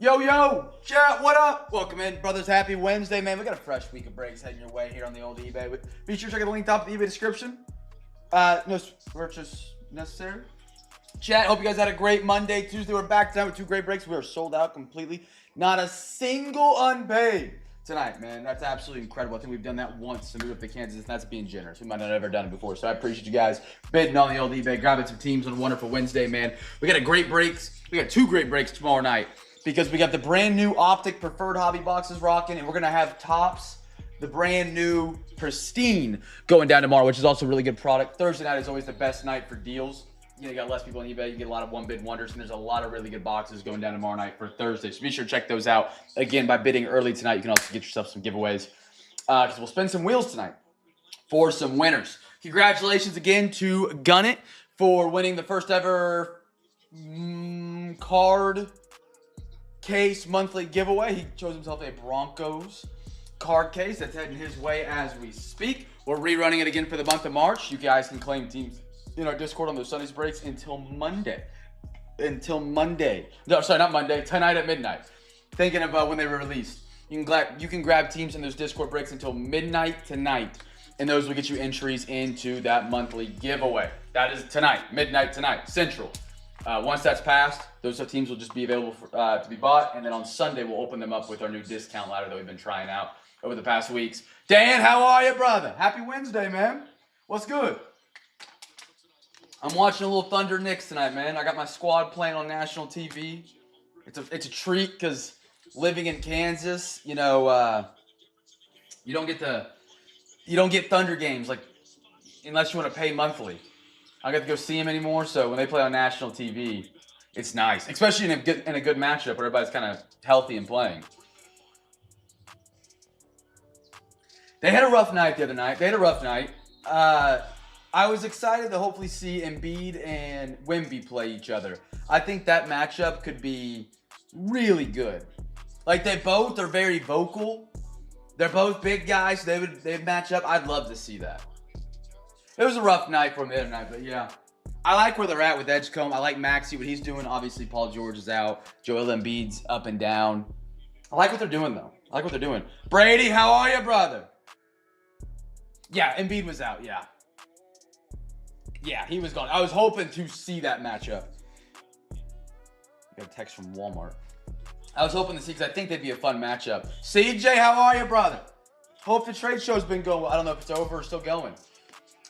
Yo, chat, what up? Welcome in, brothers. Happy Wednesday, man. We got a fresh week of breaks heading your way here on the old eBay. Be sure to check out the link top of the eBay description. No purchase necessary. Chat, hope you guys had a great Monday. Tuesday, we're back tonight with 2 great breaks. We are sold out completely. Not a single unpaid tonight, man. That's absolutely incredible. I think we've done that once to move up to Kansas, and that's being generous. We might not have ever done it before, so I appreciate you guys bidding on the old eBay, grabbing some teams on a wonderful Wednesday, man. We got a great breaks. We got 2 great breaks tomorrow night because we got the brand new Optic Preferred Hobby boxes rocking, and we're going to have Tops, the brand new Pristine, going down tomorrow, which is also a really good product. Thursday night is always the best night for deals. You got less people on eBay. You get a lot of one-bid wonders, and there's a lot of really good boxes going down tomorrow night for Thursday. So be sure to check those out. Again, by bidding early tonight, you can also get yourself some giveaways because we'll spin some wheels tonight for some winners. Congratulations again to Gunnit for winning the first ever card case monthly giveaway. He chose himself a Broncos card case that's heading his way as we speak. We're rerunning it again for the month of March. You guys can claim teams in our Discord on those Sundays breaks until Monday. No, sorry, not Monday. Tonight at midnight. Thinking about when they were released. You can grab teams in those Discord breaks until midnight tonight, and those will get you entries into that monthly giveaway. That is tonight, midnight tonight, Central. Once that's passed, those teams will just be available to be bought, and then on Sunday we'll open them up with our new discount ladder that we've been trying out over the past weeks. Dan, how are you, brother? Happy Wednesday, man. What's good? I'm watching a little Thunder Knicks tonight, man. I got my squad playing on national TV. It's a treat because living in Kansas, you don't get Thunder games like unless you want to pay monthly. I don't get to go see them anymore, so when they play on national TV, it's nice, especially in a good matchup where everybody's kind of healthy and playing. They had a rough night the other night. I was excited to hopefully see Embiid and Wemby play each other. I think that matchup could be really good. Like, they both are very vocal. They're both big guys. They'd match up. I'd love to see that. It was a rough night for them the other night, but yeah. I like where they're at with Edgecombe. I like Maxey, what he's doing. Obviously, Paul George is out. Joel Embiid's up and down. I like what they're doing, though. Brady, how are you, brother? Yeah, Embiid was out, yeah. Yeah, he was gone. I was hoping to see that matchup. Got a text from Walmart. I was hoping to see because I think they'd be a fun matchup. CJ, how are you, brother? Hope the trade show's been going well. I don't know if it's over or still going.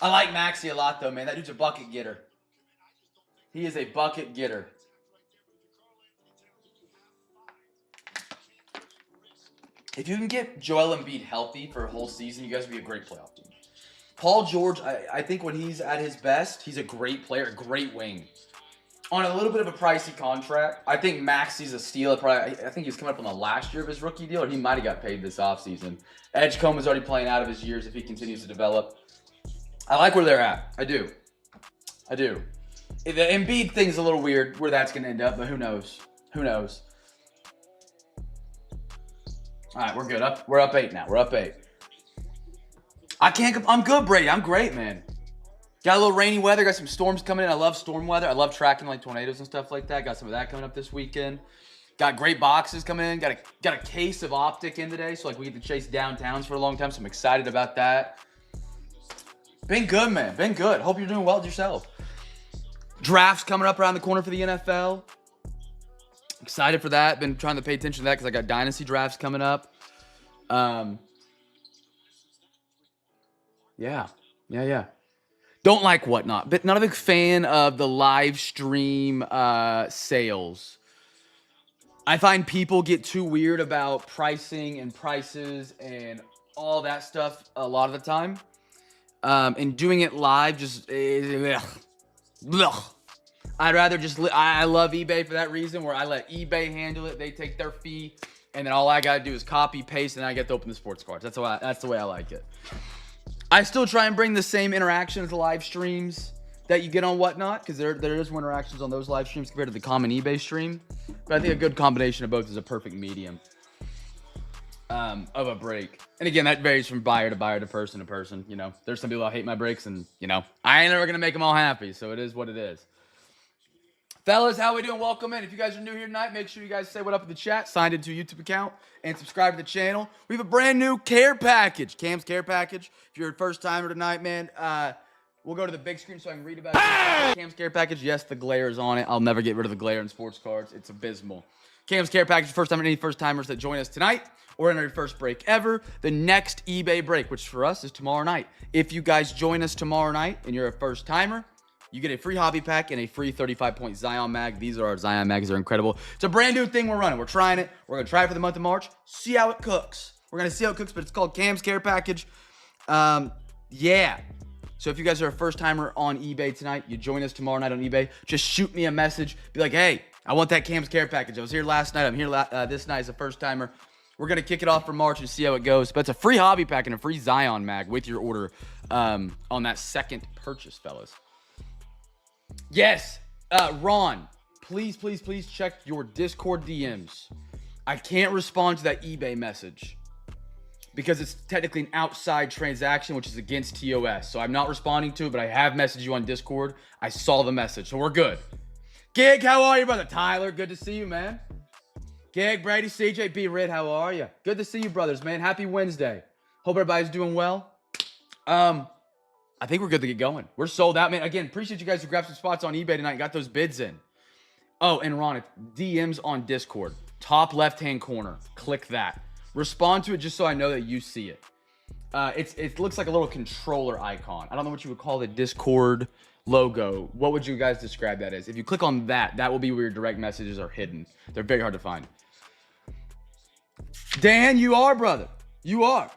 I like Maxey a lot, though, man. That dude's a bucket getter. He is a bucket getter. If you can get Joel Embiid healthy for a whole season, you guys would be a great playoff team. Paul George, I think when he's at his best, he's a great player, a great wing. On a little bit of a pricey contract, I think Maxey's a steal. I think he was coming up on the last year of his rookie deal, or he might have got paid this offseason. Edgecombe is already playing out of his years if he continues to develop. I like where they're at. I do. The Embiid thing's a little weird where that's going to end up, but who knows? All right, we're good. We're up 8 now. I'm good, Brady. I'm great, man. Got a little rainy weather. Got some storms coming in. I love storm weather. I love tracking like tornadoes and stuff like that. Got some of that coming up this weekend. Got great boxes coming in. Got a case of Optic in today, so like we get to chase downtowns for a long time. So I'm excited about that. Been good, man. Been good. Hope you're doing well yourself. Drafts coming up around the corner for the NFL. Excited for that. Been trying to pay attention to that because I got dynasty drafts coming up. Yeah. Don't like Whatnot, but not a big fan of the live stream sales. I find people get too weird about pricing and prices and all that stuff a lot of the time. And doing it live just... Ugh. I'd rather just... I love eBay for that reason, where I let eBay handle it. They take their fee, and then all I got to do is copy, paste, and I get to open the sports cards. That's the way I like it. I still try and bring the same interaction as the live streams that you get on Whatnot, because there is more interactions on those live streams compared to the common eBay stream. But I think a good combination of both is a perfect medium of a break. And again, that varies from buyer to buyer to person to person. There's some people that hate my breaks, and I ain't never gonna make them all happy. So it is what it is. Fellas, how we doing? Welcome in. If you guys are new here tonight, make sure you guys say what up in the chat, signed into a YouTube account, and subscribe to the channel. We have a brand new care package, Cam's care package. If you're a first timer tonight, man, we'll go to the big screen so I can read about it. Cam's care package. Yes, the glare is on it. I'll never get rid of the glare in sports cards. It's abysmal. Cam's care package, first time, any first timers that join us tonight or in our first break ever. The next eBay break, which for us is tomorrow night. If you guys join us tomorrow night and you're a first timer, you get a free hobby pack and a free 35-point Zion mag. These are our Zion mags. They're incredible. It's a brand new thing we're running. We're trying it. We're going to try it for the month of March. See how it cooks. We're going to see how it cooks, but it's called Cam's Care Package. Yeah. So if you guys are a first-timer on eBay tonight, you join us tomorrow night on eBay, just shoot me a message. Be like, hey, I want that Cam's Care Package. I was here last night. I'm here this night as a first-timer. We're going to kick it off for March and see how it goes. But it's a free hobby pack and a free Zion mag with your order on that second purchase, fellas. Yes, Ron, please check your Discord DMs. I can't respond to that eBay message because it's technically an outside transaction, which is against TOS. So I'm not responding to it, but I have messaged you on Discord. I saw the message, so we're good. Gig, how are you, brother? Tyler, good to see you, man. Gig, Brady, CJ, B. Rid, how are you? Good to see you, brothers, man. Happy Wednesday. Hope everybody's doing well. I think we're good to get going. We're sold out, man. Again, appreciate you guys who grabbed some spots on eBay tonight and got those bids in. Oh, and Ron, it's DMs on Discord. Top left-hand corner. Click that. Respond to it just so I know that you see it. It looks like a little controller icon. I don't know what you would call the Discord logo. What would you guys describe that as? If you click on that, that will be where your direct messages are hidden. They're very hard to find. Dan, you are, brother. You are.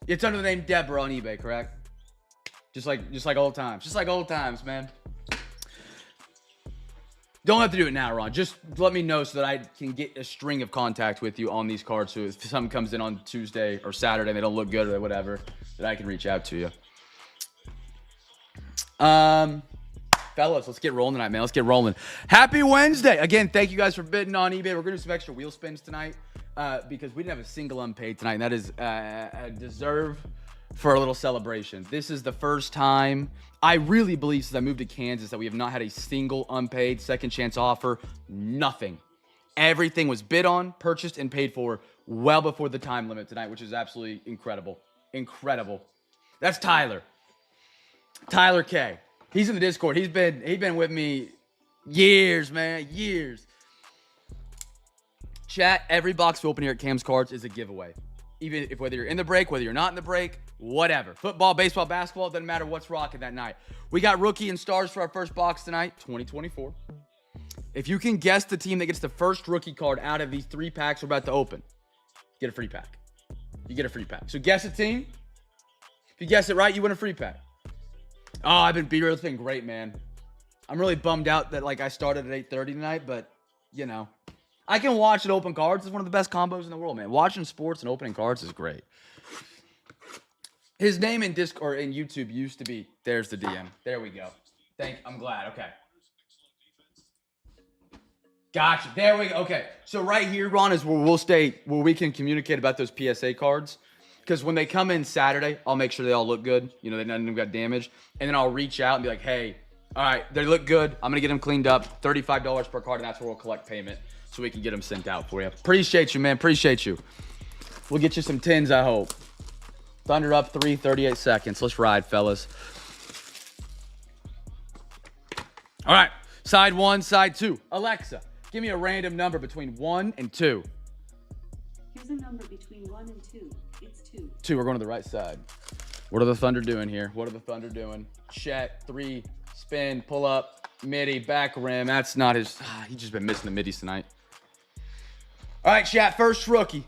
It's under the name Deborah on eBay, correct? Just like old times. Just like old times, man. Don't have to do it now, Ron. Just let me know so that I can get a string of contact with you on these cards. So if something comes in on Tuesday or Saturday and they don't look good or whatever, that I can reach out to you. Fellas, let's get rolling tonight, man. Let's get rolling. Happy Wednesday. Again, thank you guys for bidding on eBay. We're going to do some extra wheel spins tonight because we didn't have a single unpaid tonight. And that is a deserve for a little celebration. This is the first time, I really believe, since I moved to Kansas that we have not had a single unpaid second chance offer. Nothing. Everything was bid on, purchased, and paid for well before the time limit tonight, which is absolutely incredible. Incredible. That's Tyler. Tyler K. He's in the Discord. He's been with me years, man. Years. Chat, every box we open here at Cam's Cards is a giveaway. Even if whether you're in the break, whether you're not in the break, whatever. Football, baseball, basketball, it doesn't matter what's rocking that night. We got rookie and stars for our first box tonight, 2024. If you can guess the team that gets the first rookie card out of these 3 packs we're about to open, get a free pack. You get a free pack. So guess a team. If you guess it right, you win a free pack. Oh, it's been great, man. I'm really bummed out that I started at 8:30 tonight, but you know. I can watch and open cards. It's one of the best combos in the world, man. Watching sports and opening cards is great. His name in Discord or in YouTube used to be, there's the DM. There we go. I'm glad. Okay. Gotcha. There we go. Okay. So right here, Ron, is where we can communicate about those PSA cards. Because when they come in Saturday, I'll make sure they all look good. You know, none of them got damaged. And then I'll reach out and be like, hey, all right, they look good. I'm going to get them cleaned up. $35 per card, and that's where we'll collect payment. So we can get them sent out for you. Appreciate you, man. Appreciate you. We'll get you some 10s, I hope. Thunder up 38 seconds. Let's ride, fellas. All right. Side 1, side 2. Alexa, give me a random number between 1 and 2. Here's a number between 1 and 2. It's 2. 2. We're going to the right side. What are the Thunder doing here? What are the Thunder doing? Check. 3. Spin. Pull up. Midi. Back rim. That's not his. He's just been missing the middies tonight. All right, chat. First rookie.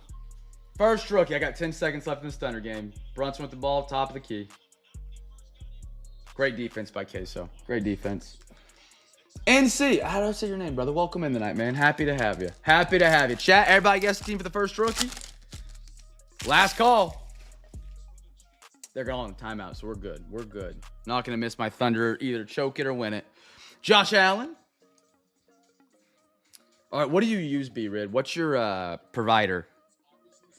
First rookie. I got 10 seconds left in this Thunder game. Brunson with the ball, top of the key. Great defense by Queso. Great defense. NC. How do I say your name, brother? Welcome in tonight, man. Happy to have you. Happy to have you. Chat, everybody guess the team for the first rookie? Last call. They're going timeout, so we're good. We're good. Not going to miss my Thunder, either choke it or win it. Josh Allen. All right, what do you use, B-Rid? What's your provider?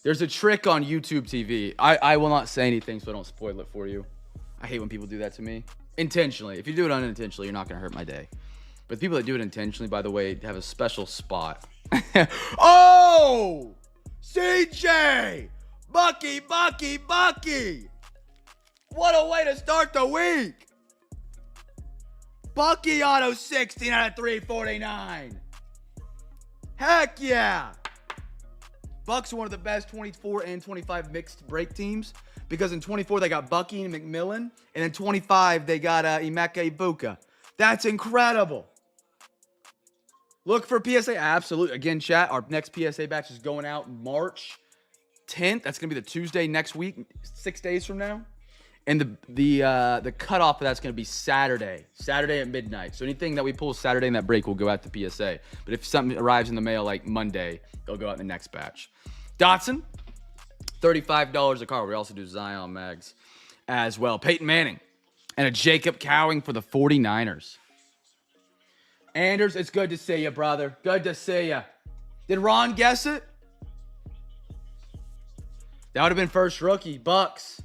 There's a trick on YouTube TV. I will not say anything so I don't spoil it for you. I hate when people do that to me. Intentionally. If you do it unintentionally, you're not going to hurt my day. But the people that do it intentionally, by the way, have a special spot. Oh! CJ! Bucky! What a way to start the week! Bucky auto 16 out of 349. Heck yeah! Bucks are one of the best 24 and 25 mixed break teams because in 24 they got Bucky and McMillan, and in 25 they got Emeka Ibuka. That's incredible. Look for PSA. Absolutely. Again, chat, our next PSA batch is going out March 10th. That's going to be the Tuesday next week, 6 days from now. And the cutoff for that's going to be Saturday at midnight. So anything that we pull Saturday in that break will go out to PSA. But if something arrives in the mail like Monday, it'll go out in the next batch. Dotson, $35 a card. We also do Zion mags as well. Peyton Manning and a Jacob Cowing for the 49ers. Anders, it's good to see you, brother. Good to see you. Did Ron guess it? That would have been first rookie. Bucks.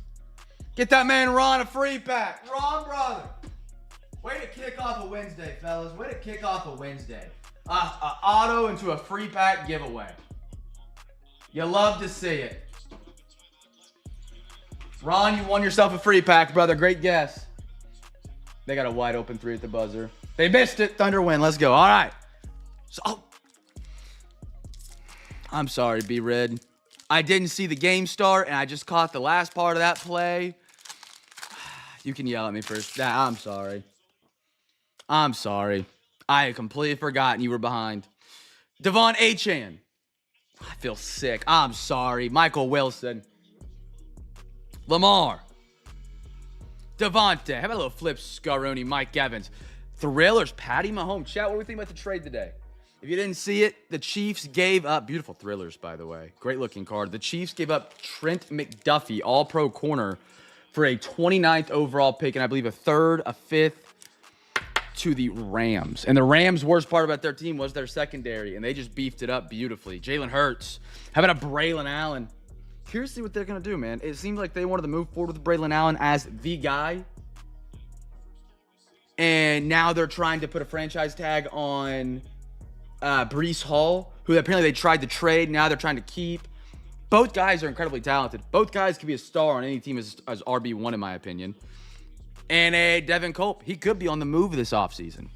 Get that man Ron a free pack. Ron, brother. Way to kick off a Wednesday, fellas. Way to kick off a Wednesday. Auto into a free pack giveaway. You love to see it. Ron, you won yourself a free pack, brother. Great guess. They got a wide open 3 at the buzzer. They missed it. Thunder win. Let's go. All right. So, I'm sorry, B-Red. I didn't see the game start, and I just caught the last part of that play. You can yell at me first. I'm sorry. I'm sorry. I had completely forgotten you were behind. Devon Achane. I feel sick. I'm sorry. Michael Wilson. Lamar. Devontae. How about a little flip Scaroni? Mike Evans. Thrillers. Patty Mahomes. Chat, what do we think about the trade today? If you didn't see it, the Chiefs gave up, beautiful Thrillers, by the way. Great looking card. The Chiefs gave up Trent McDuffie, all-pro corner, for a 29th overall pick, and I believe a 3rd, a 5th to the Rams. And the Rams' worst part about their team was their secondary, and they just beefed it up beautifully. Jalen Hurts. How about a Braylon Allen? Curious to see what they're going to do, man. It seems like they wanted to move forward with Braylon Allen as the guy. And now they're trying to put a franchise tag on Breece Hall, who apparently they tried to trade. Now they're trying to keep. Both guys are incredibly talented. Both guys could be a star on any team as RB1, in my opinion. And Devin Culp, he could be on the move this offseason.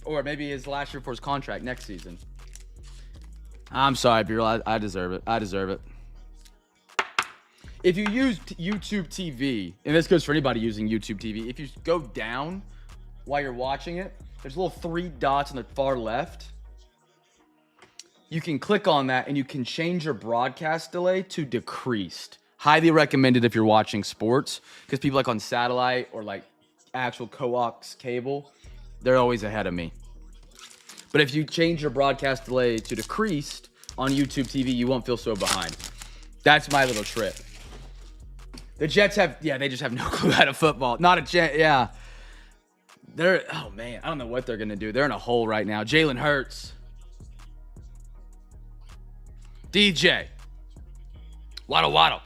Or maybe his last year for his contract next season. I'm sorry, B-Roll. I deserve it. I deserve it. If you use YouTube TV, and this goes for anybody using YouTube TV, if you go down while you're watching it, there's little 3 dots on the far left. You can click on that and you can change your broadcast delay to decreased. Highly recommended if you're watching sports, because people like on satellite or like actual coax cable, they're always ahead of me. But if you change your broadcast delay to decreased on YouTube TV, you won't feel so behind. That's my little trick. The Jets they just have no clue how to football. Not a chance, yeah. Oh man, I don't know what they're going to do. They're in a hole right now. Jalen Hurts. DJ. Waddle.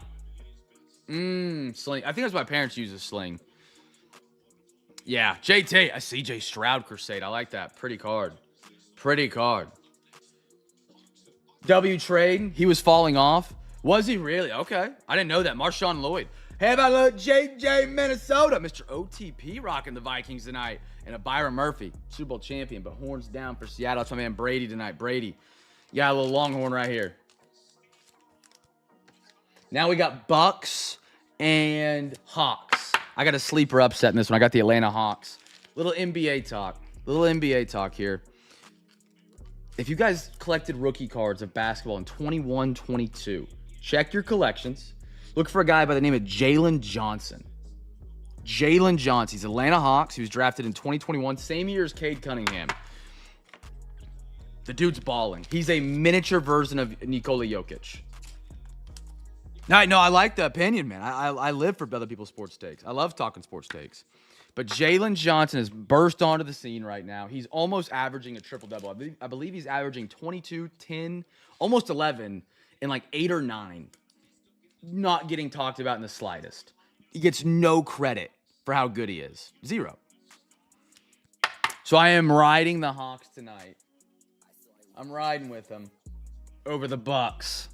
Sling. I think that's my parents use a sling. Yeah. JT. A CJ Stroud crusade. I like that. Pretty card. W trade. He was falling off. Was he really? Okay. I didn't know that. Marshawn Lloyd. Hey, about a little JJ Minnesota. Mr. OTP rocking the Vikings tonight. And a Byron Murphy. Super Bowl champion. But horns down for Seattle. That's my man Brady tonight. Brady. You got a little Longhorn right here. Now we got Bucks and Hawks. I got a sleeper upset in this one. I got the Atlanta Hawks. Little NBA talk here. If you guys collected rookie cards of basketball in 21-22, check your collections. Look for a guy by the name of Jalen Johnson. He's Atlanta Hawks. He was drafted in 2021, same year as Cade Cunningham. The dude's balling. He's a miniature version of Nikola Jokic. No, I like the opinion, man. I live for other people's sports takes. I love talking sports takes. But Jalen Johnson has burst onto the scene right now. He's almost averaging a triple-double. I believe he's averaging 22, 10, almost 11, and like 8 or 9. Not getting talked about in the slightest. He gets no credit for how good he is. 0. So I am riding the Hawks tonight. I'm riding with them over the Bucks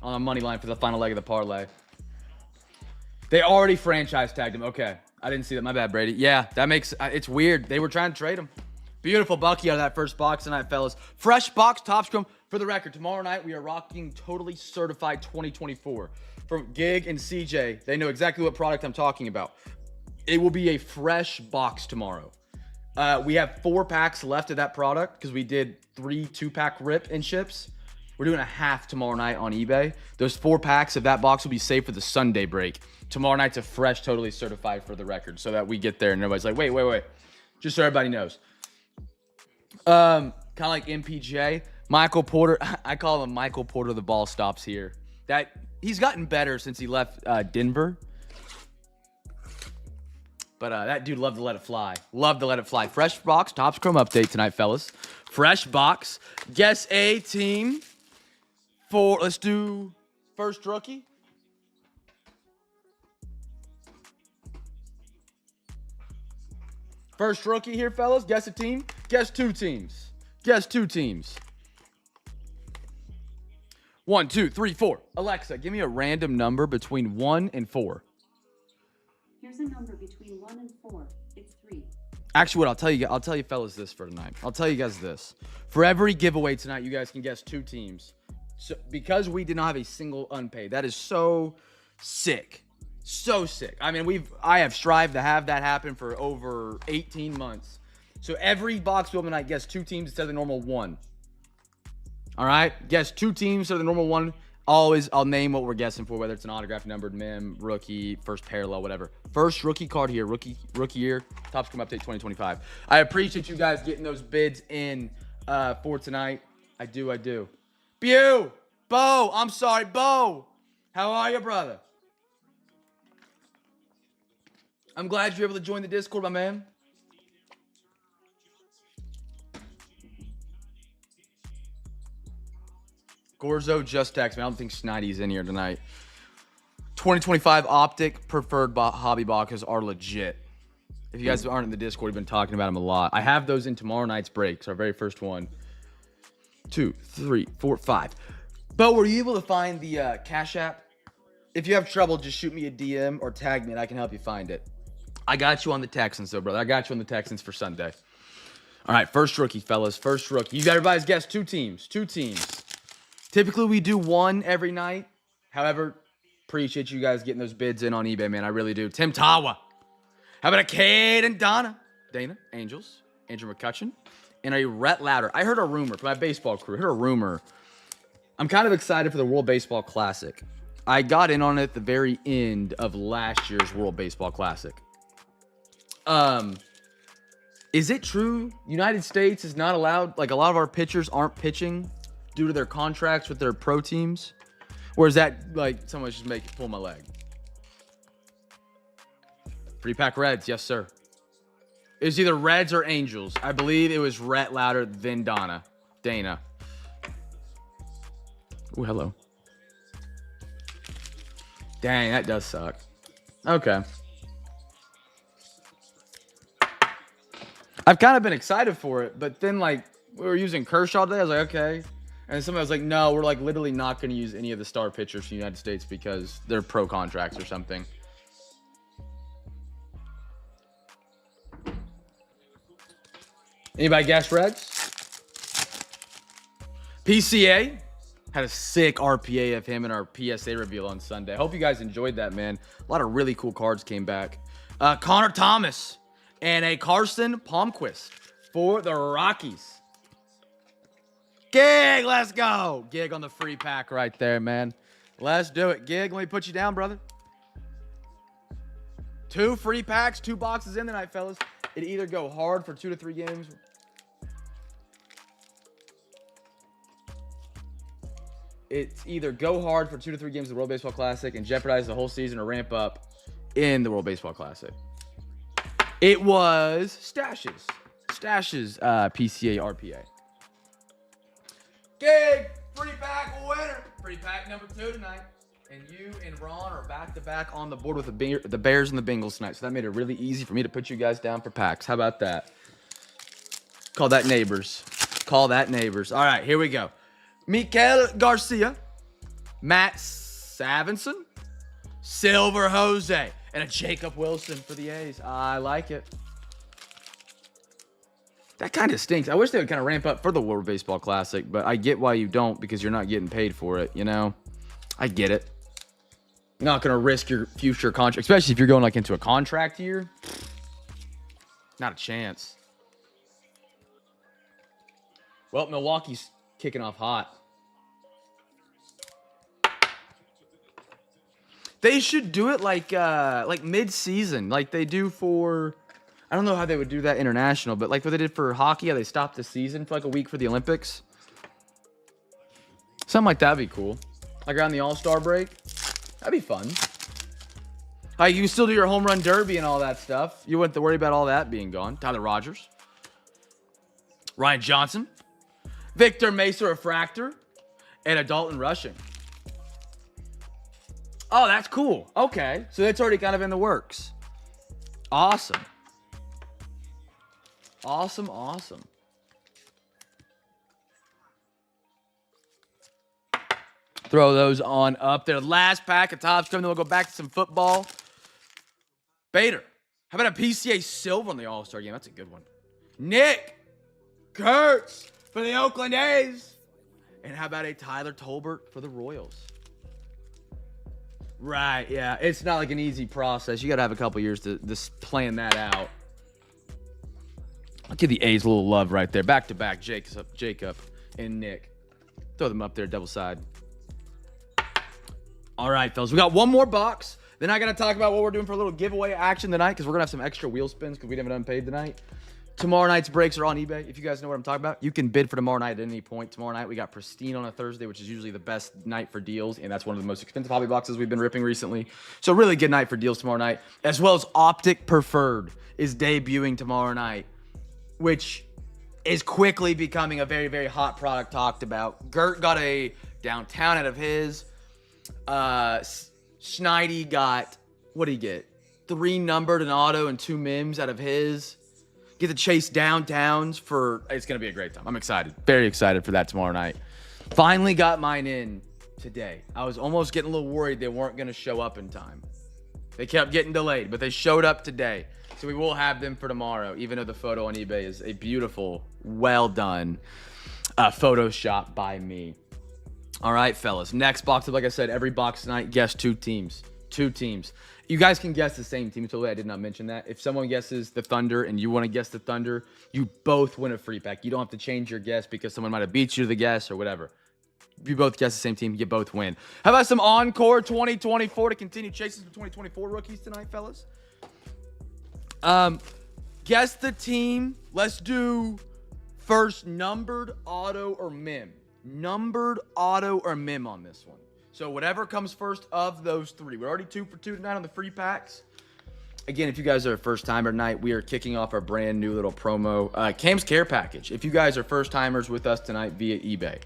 on a money line for the final leg of the parlay. They already franchise tagged him. Okay. I didn't see that. My bad, Brady. Yeah, that makes it's weird. They were trying to trade him. Beautiful Bucky out of that first box tonight, fellas. Fresh box, top scrum. For the record, tomorrow night we are rocking totally certified 2024 from Gig and CJ. They know exactly what product I'm talking about. It will be a fresh box tomorrow. We have 4 packs left of that product because we did 3 2-pack rip and ships. We're doing a half tomorrow night on eBay. Those 4 packs of that box will be saved for the Sunday break. Tomorrow night's a fresh, totally certified for the record so that we get there and everybody's like, wait. Just so everybody knows. Kind of like MPJ. Michael Porter. I call him Michael Porter. The ball stops here. He's gotten better since he left Denver. But that dude loved to let it fly. Loved to let it fly. Fresh box, Topps Chrome update tonight, fellas. Fresh box. Guess a team for, let's do first rookie. First rookie here, fellas. Guess a team. Guess 2 teams. Guess 2 teams. 1, 2, 3, 4. Alexa, give me a random number between 1 and 4. Here's a number between 1 and 4. It's 3. Actually, what I'll tell you fellas this for tonight. I'll tell you guys this. For every giveaway tonight, you guys can guess 2 teams. So because we did not have a single unpaid, that is so sick. So sick. I mean, I have strived to have that happen for over 18 months. So every box we open tonight, guess 2 teams instead of the normal 1. All right? Guess 2 teams instead of the normal 1. I'll name what we're guessing for, whether it's an autographed, numbered, mem, rookie, first parallel, whatever. First rookie card here, rookie year, Topps Chrome Update 2025. I appreciate you guys getting those bids in for tonight. I do. Bo, I'm sorry, Bo. How are you, brother? I'm glad you're able to join the Discord, my man. Gorzo just texted me. I don't think Snidy's in here tonight. 2025 Optic preferred hobby boxes are legit. If you guys aren't in the Discord, we've been talking about them a lot. I have those in tomorrow night's breaks, our very first one. 2, 3, 4, 5. But were you able to find the Cash App? If you have trouble, just shoot me a DM or tag me and I can help you find it. I got you on the Texans, though, brother. I got you on the Texans for Sunday. All right, first rookie, fellas. First rookie. You got everybody's guessed 2 teams. 2 teams. Typically, we do 1 every night. However, appreciate you guys getting those bids in on eBay, man. I really do. Tim Tawa. How about a Cade and Dana, Angels, Andrew McCutcheon, and a Rhett Lauder. I heard a rumor from my baseball crew. I heard a rumor. I'm kind of excited for the World Baseball Classic. I got in on it at the very end of last year's World Baseball Classic. Is it true United States is not allowed, like a lot of our pitchers aren't pitching due to their contracts with their pro teams? Or is that like someone just pull my leg? Free pack Reds, yes sir. It was either Reds or Angels. I believe it was Rhett Lauder, then Dana. Oh, hello. Dang, that does suck. Okay. I've kind of been excited for it, but then like we were using Kershaw today. I was like, okay. And somebody was like, no, we're like literally not going to use any of the star pitchers for the United States because they're pro contracts or something. Anybody guess Reds? PCA had a sick RPA of him in our PSA reveal on Sunday. I hope you guys enjoyed that, man. A lot of really cool cards came back. Connor Thomas and a Carson Palmquist for the Rockies. Gig, let's go. Gig on the free pack right there, man. Let's do it. Gig, let me put you down, brother. 2 free packs, 2 boxes in tonight, fellas. It either go hard for 2 to 3 games. It's either go hard for 2 to 3 games of the World Baseball Classic and jeopardize the whole season or ramp up in the World Baseball Classic. It was Stash's PCA RPA. Gig, free pack winner. Free pack number 2 tonight. And you and Ron are back-to-back on the board with the Bears and the Bengals tonight. So that made it really easy for me to put you guys down for packs. How about that? Call that neighbors. Call that neighbors. All right, here we go. Mikael Garcia, Matt Savinson, Silver Jose, and a Jacob Wilson for the A's. I like it. That kind of stinks. I wish they would kind of ramp up for the World Baseball Classic, but I get why you don't because you're not getting paid for it, you know? I get it. You're not going to risk your future contract, especially if you're going like into a contract year. Not a chance. Well, Milwaukee's kicking off hot. They should do it like mid-season, like they do for, I don't know how they would do that international, but like what they did for hockey, how they stopped the season for like a week for the Olympics. Something like that would be cool. Like around the All-Star break. That'd be fun. Like you can still do your home run derby and all that stuff. You wouldn't have to worry about all that being gone. Tyler Rogers. Ryan Johnson. Victor Mesa Refractor. And a Dalton Rushing. Oh, that's cool. Okay. So that's already kind of in the works. Awesome. Awesome, awesome. Throw those on up there. Last pack of Topps coming. Then we'll go back to some football. Bader. How about a PCA Silver on the All-Star game? That's a good one. Nick Kurtz for the Oakland A's. And how about a Tyler Tolbert for the Royals? Right, yeah. It's not like an easy process. You got to have a couple years to plan that out. I'll give the A's a little love right there. Back to back, Jacob and Nick. Throw them up there, double side. All right, fellas. We got one more box. Then I got to talk about what we're doing for a little giveaway action tonight because we're going to have some extra wheel spins because we haven't unpaid tonight. Tomorrow night's breaks are on eBay. If you guys know what I'm talking about, you can bid for tomorrow night at any point. Tomorrow night, we got Pristine on a Thursday, which is usually the best night for deals, and that's one of the most expensive hobby boxes we've been ripping recently. So really good night for deals tomorrow night, as well as Optic Preferred is debuting tomorrow night, which is quickly becoming a very, very hot product talked about. Gert got a downtown out of his. Schneidi got, what did he get? 3 numbered, an auto, and 2 mims out of his. Get to chase downtowns for, it's going to be a great time. I'm excited. Very excited for that tomorrow night. Finally got mine in today. I was almost getting a little worried they weren't going to show up in time. They kept getting delayed, but they showed up today. So we will have them for tomorrow, even though the photo on eBay is a beautiful, well done Photoshop by me. All right, fellas. Next box, like I said, every box tonight, guess 2 teams. 2 teams. You guys can guess the same team. Totally, I did not mention that. If someone guesses the Thunder and you want to guess the Thunder, you both win a free pack. You don't have to change your guess because someone might have beat you to the guess or whatever. If you both guess the same team, you both win. How about some Encore 2024 to continue chasing some 2024 rookies tonight, fellas? Guess the team. Let's do first numbered, auto, or mim. Numbered, auto, or mim on this one. So whatever comes first of those 3. We're already 2 for 2 tonight on the free packs. Again, if you guys are a first timer tonight, we are kicking off our brand new little promo, Cam's Care Package. If you guys are first timers with us tonight via eBay,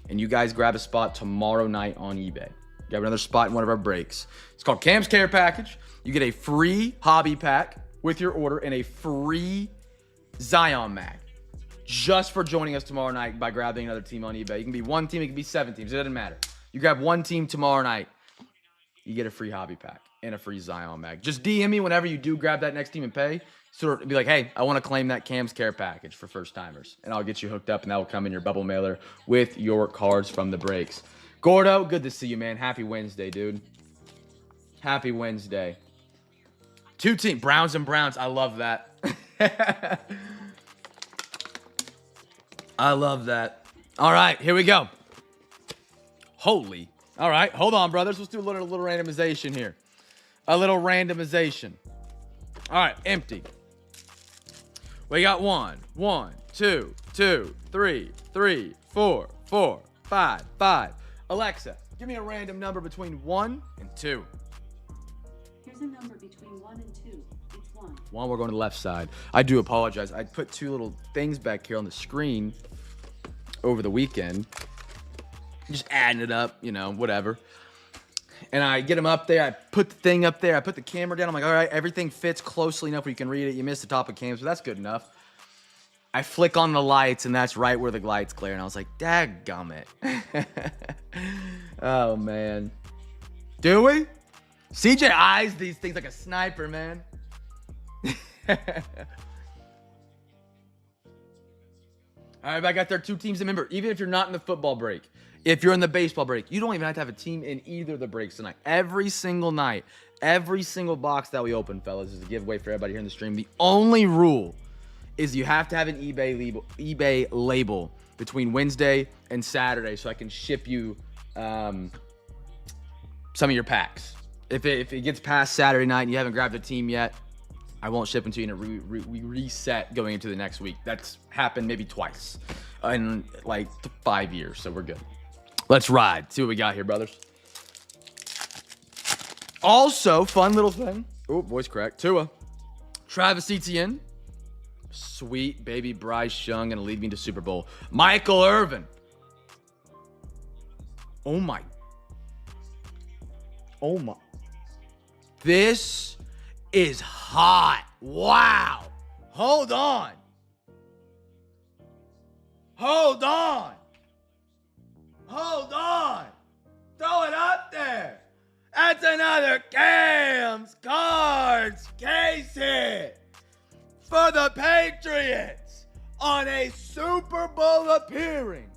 and you guys grab a spot tomorrow night on eBay, grab another spot in one of our breaks. It's called Cam's Care Package. You get a free hobby pack with your order and a free Zion mag just for joining us tomorrow night by grabbing another team on eBay. You can be 1 team, it can be 7 teams. It doesn't matter. You grab 1 team tomorrow night, you get a free hobby pack and a free Zion mag. Just DM me whenever you do grab that next team and pay. Sort of be like, hey, I want to claim that Cam's Care Package for first timers. And I'll get you hooked up and that will come in your bubble mailer with your cards from the breaks. Gordo, good to see you, man. Happy Wednesday, dude. Happy Wednesday. 2 team, Browns and Browns. I love that. I love that. All right, here we go. Holy. All right, hold on, brothers. Let's do a little randomization here. A little randomization. All right, empty. We got 1, 2, 3, 4, 5. Alexa, give me a random number between 1 and 2. Here's a number between 1 and 2. It's 1. 1, we're going to the left side. I do apologize. I put 2 little things back here on the screen over the weekend. Just adding it up, you know, whatever. And I get them up there. I put the thing up there. I put the camera down. I'm like, all right, everything fits closely enough where you can read it. You missed the top of cams, but that's good enough. I flick on the lights, and that's right where the lights glare. And I was like, dadgummit. Oh, man. Do we? CJ eyes these things like a sniper, man. All right, I got there 2 teams. Remember, even if you're not in the football break, if you're in the baseball break, you don't even have to have a team in either of the breaks tonight. Every single night, every single box that we open, fellas, is a giveaway for everybody here in the stream. The only rule is you have to have an eBay label between Wednesday and Saturday so I can ship you some of your packs. If it gets past Saturday night and you haven't grabbed a team yet, I won't ship them to you, and we reset going into the next week. That's happened maybe twice in like 5 years, so we're good. Let's ride. See what we got here, brothers. Also, fun little thing. Oh, voice crack. Tua. Travis Etienne. Sweet baby Bryce Young gonna lead me to Super Bowl. Michael Irvin. Oh my. This is hot. Wow. Hold on. Throw it up there. That's another Cam's Cards case hit for the Patriots on a Super Bowl appearing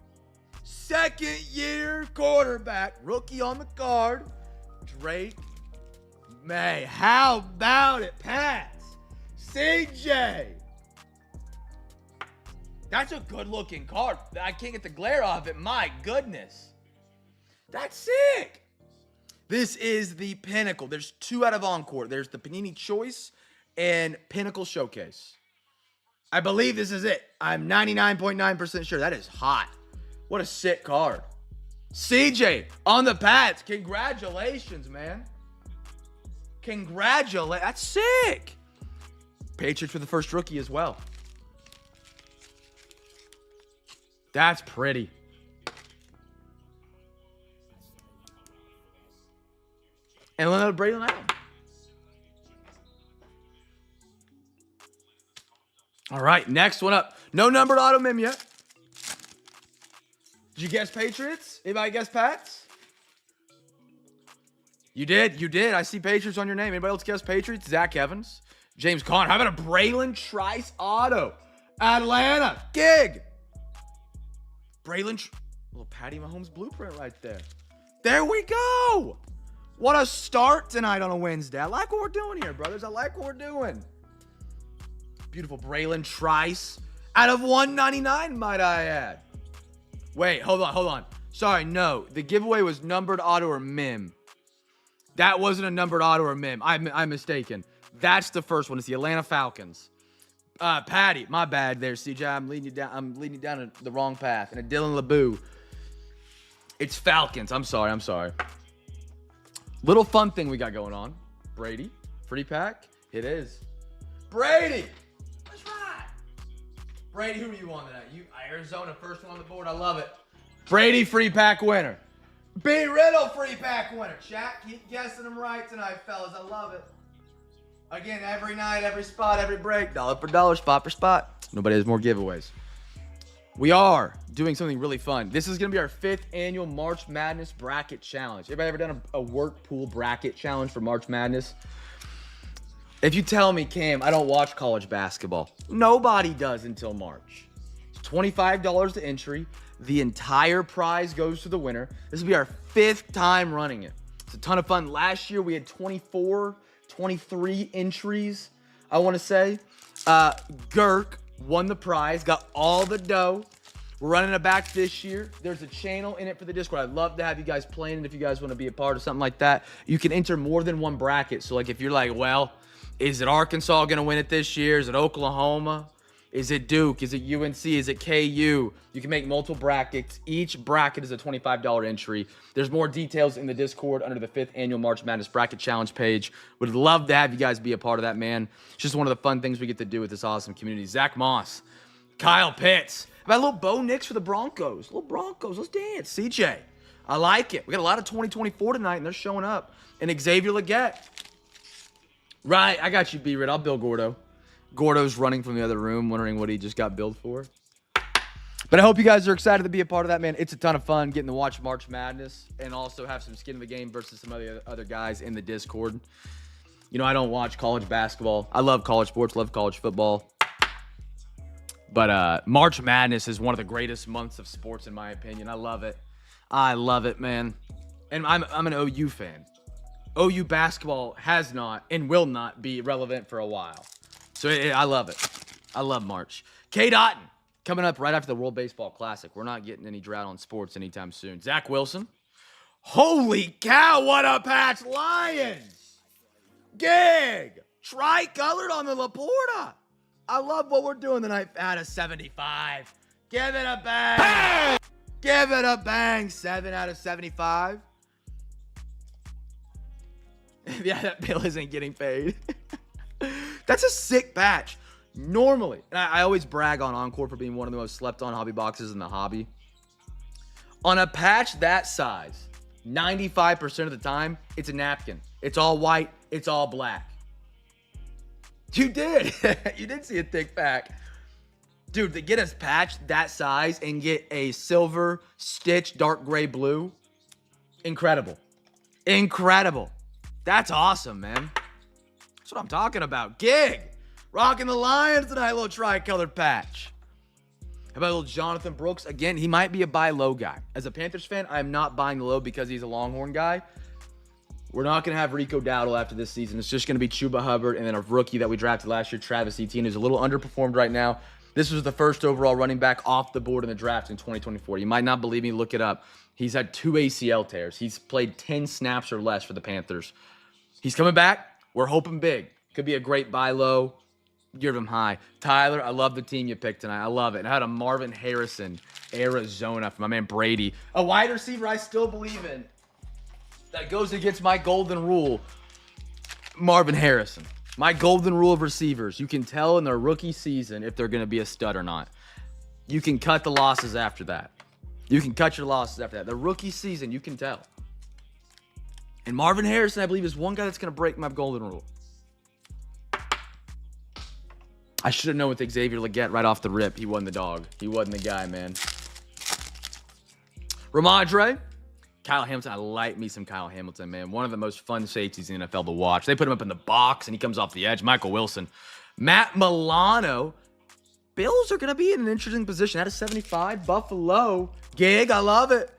second-year quarterback, rookie on the card, Drake May. How about it, Pats? CJ. That's a good-looking card. I can't get the glare off it. My goodness. That's sick. This is the Pinnacle. There's 2 out of Encore. There's the Panini Choice and Pinnacle Showcase. I believe this is it. I'm 99.9% sure. That is hot. What a sick card. CJ on the Pats. Congratulations, man. That's sick. Patriots for the first rookie as well. That's pretty. And Leonard Braylon Allen. All right, next one up. No numbered auto mem yet. Did you guess Patriots? Anybody guess Pats? You did. I see Patriots on your name. Anybody else guess Patriots? Zach Evans. James Conner. How about a Braylon Trice auto? Atlanta. Gig. Little Patty Mahomes blueprint right there. There we go. What a start tonight on a Wednesday. I like what we're doing here, brothers. I like what we're doing. Beautiful Braylon Trice. Out of 199, might I add. Wait, hold on. Sorry, no. The giveaway was numbered auto or mem. That wasn't a numbered auto or mem. I'm mistaken. That's the first one. It's the Atlanta Falcons. Patty, my bad there, CJ. I'm leading you down the wrong path. And a Dylan LeBeau. It's Falcons. I'm sorry. Little fun thing we got going on. Brady, free pack. It is. Brady. That's right. Brady, who are you on tonight? Arizona, first one on the board. I love it. Brady, free pack winner. B. Riddle, free pack winner. Chat, keep guessing them right tonight, fellas. I love it. Again, every night, every spot, every break. Dollar for dollar, spot for spot. Nobody has more giveaways. We are doing something really fun. This is going to be our 5th annual March Madness Bracket Challenge. Everybody ever done a work pool bracket challenge for March Madness? If you tell me, Cam, I don't watch college basketball, nobody does until March. It's $25 to entry. The entire prize goes to the winner. This will be our 5th time running it. It's a ton of fun. Last year, we had 23 entries, I want to say. Girk won the prize, got all the dough. We're running it back this year. There's a channel in it for the Discord. I'd love to have you guys playing it if you guys want to be a part of something like that. You can enter more than one bracket. So, like, if you're like, well, is it Arkansas going to win it this year? Is it Oklahoma? Is it Duke? Is it UNC? Is it KU? You can make multiple brackets. Each bracket is a $25 entry. There's more details in the Discord under the 5th annual March Madness Bracket Challenge page. Would love to have you guys be a part of that, man. It's just one of the fun things we get to do with this awesome community. Zach Moss, Kyle Pitts. How about a little Bo Nix for the Broncos? Little Broncos. Let's dance. CJ. I like it. We got a lot of 2024 tonight, and they're showing up. And Xavier Legette. Right. I got you, B-Rid. I'll Bill Gordo. Gordo's running from the other room, wondering what he just got billed for. But I hope you guys are excited to be a part of that, man. It's a ton of fun getting to watch March Madness and also have some skin in the game versus some other guys in the Discord. You know, I don't watch college basketball. I love college sports, love college football. But March Madness is one of the greatest months of sports, in my opinion. I love it. I love it, man. And I'm an OU fan. OU basketball has not and will not be relevant for a while. So I love it. I love March. K. Dotton coming up right after the World Baseball Classic. We're not getting any drought on sports anytime soon. Zach Wilson. Holy cow, what a patch. Lions. Gig. Tri-colored on the Laporta. I love what we're doing tonight. Out of 75. Give it a bang. Hey! Give it a bang. 7 out of 75. Yeah, that bill isn't getting paid. That's a sick patch. Normally, and I always brag on Encore for being one of the most slept on hobby boxes in the hobby. On a patch that size, 95% of the time, it's a napkin. It's all white. It's all black. You did. You did see a thick pack. Dude, to get a patch that size and get a silver stitch dark gray blue, incredible. Incredible. That's awesome, man. That's what I'm talking about. Gig. Rocking the Lions tonight, a little tri-colored patch. How about a little Jonathan Brooks? Again, he might be a buy low guy. As a Panthers fan, I'm not buying the low because he's a Longhorn guy. We're not going to have Rico Dowdle after this season. It's just going to be Chuba Hubbard and then a rookie that we drafted last year, Travis Etienne, who's a little underperformed right now. This was the first overall running back off the board in the draft in 2024. You might not believe me. Look it up. He's had 2 ACL tears. He's played 10 snaps or less for the Panthers. He's coming back. We're hoping big. Could be a great buy low. Give him high. Tyler, I love the team you picked tonight. I love it. And I had a Marvin Harrison, Arizona, for my man Brady. A wide receiver I still believe in. That goes against my golden rule. Marvin Harrison. My golden rule of receivers. You can tell in their rookie season if they're going to be a stud or not. You can cut the losses after that. You can cut your losses after that. The rookie season, you can tell. And Marvin Harrison, I believe, is one guy that's going to break my golden rule. I should have known with Xavier Legette right off the rip. He wasn't the dog. He wasn't the guy, man. Ramondre. Kyle Hamilton. I like me some Kyle Hamilton, man. One of the most fun safeties in the NFL to watch. They put him up in the box, and he comes off the edge. Michael Wilson. Matt Milano. Bills are going to be in an interesting position. Out of 75. Buffalo. Gig. I love it.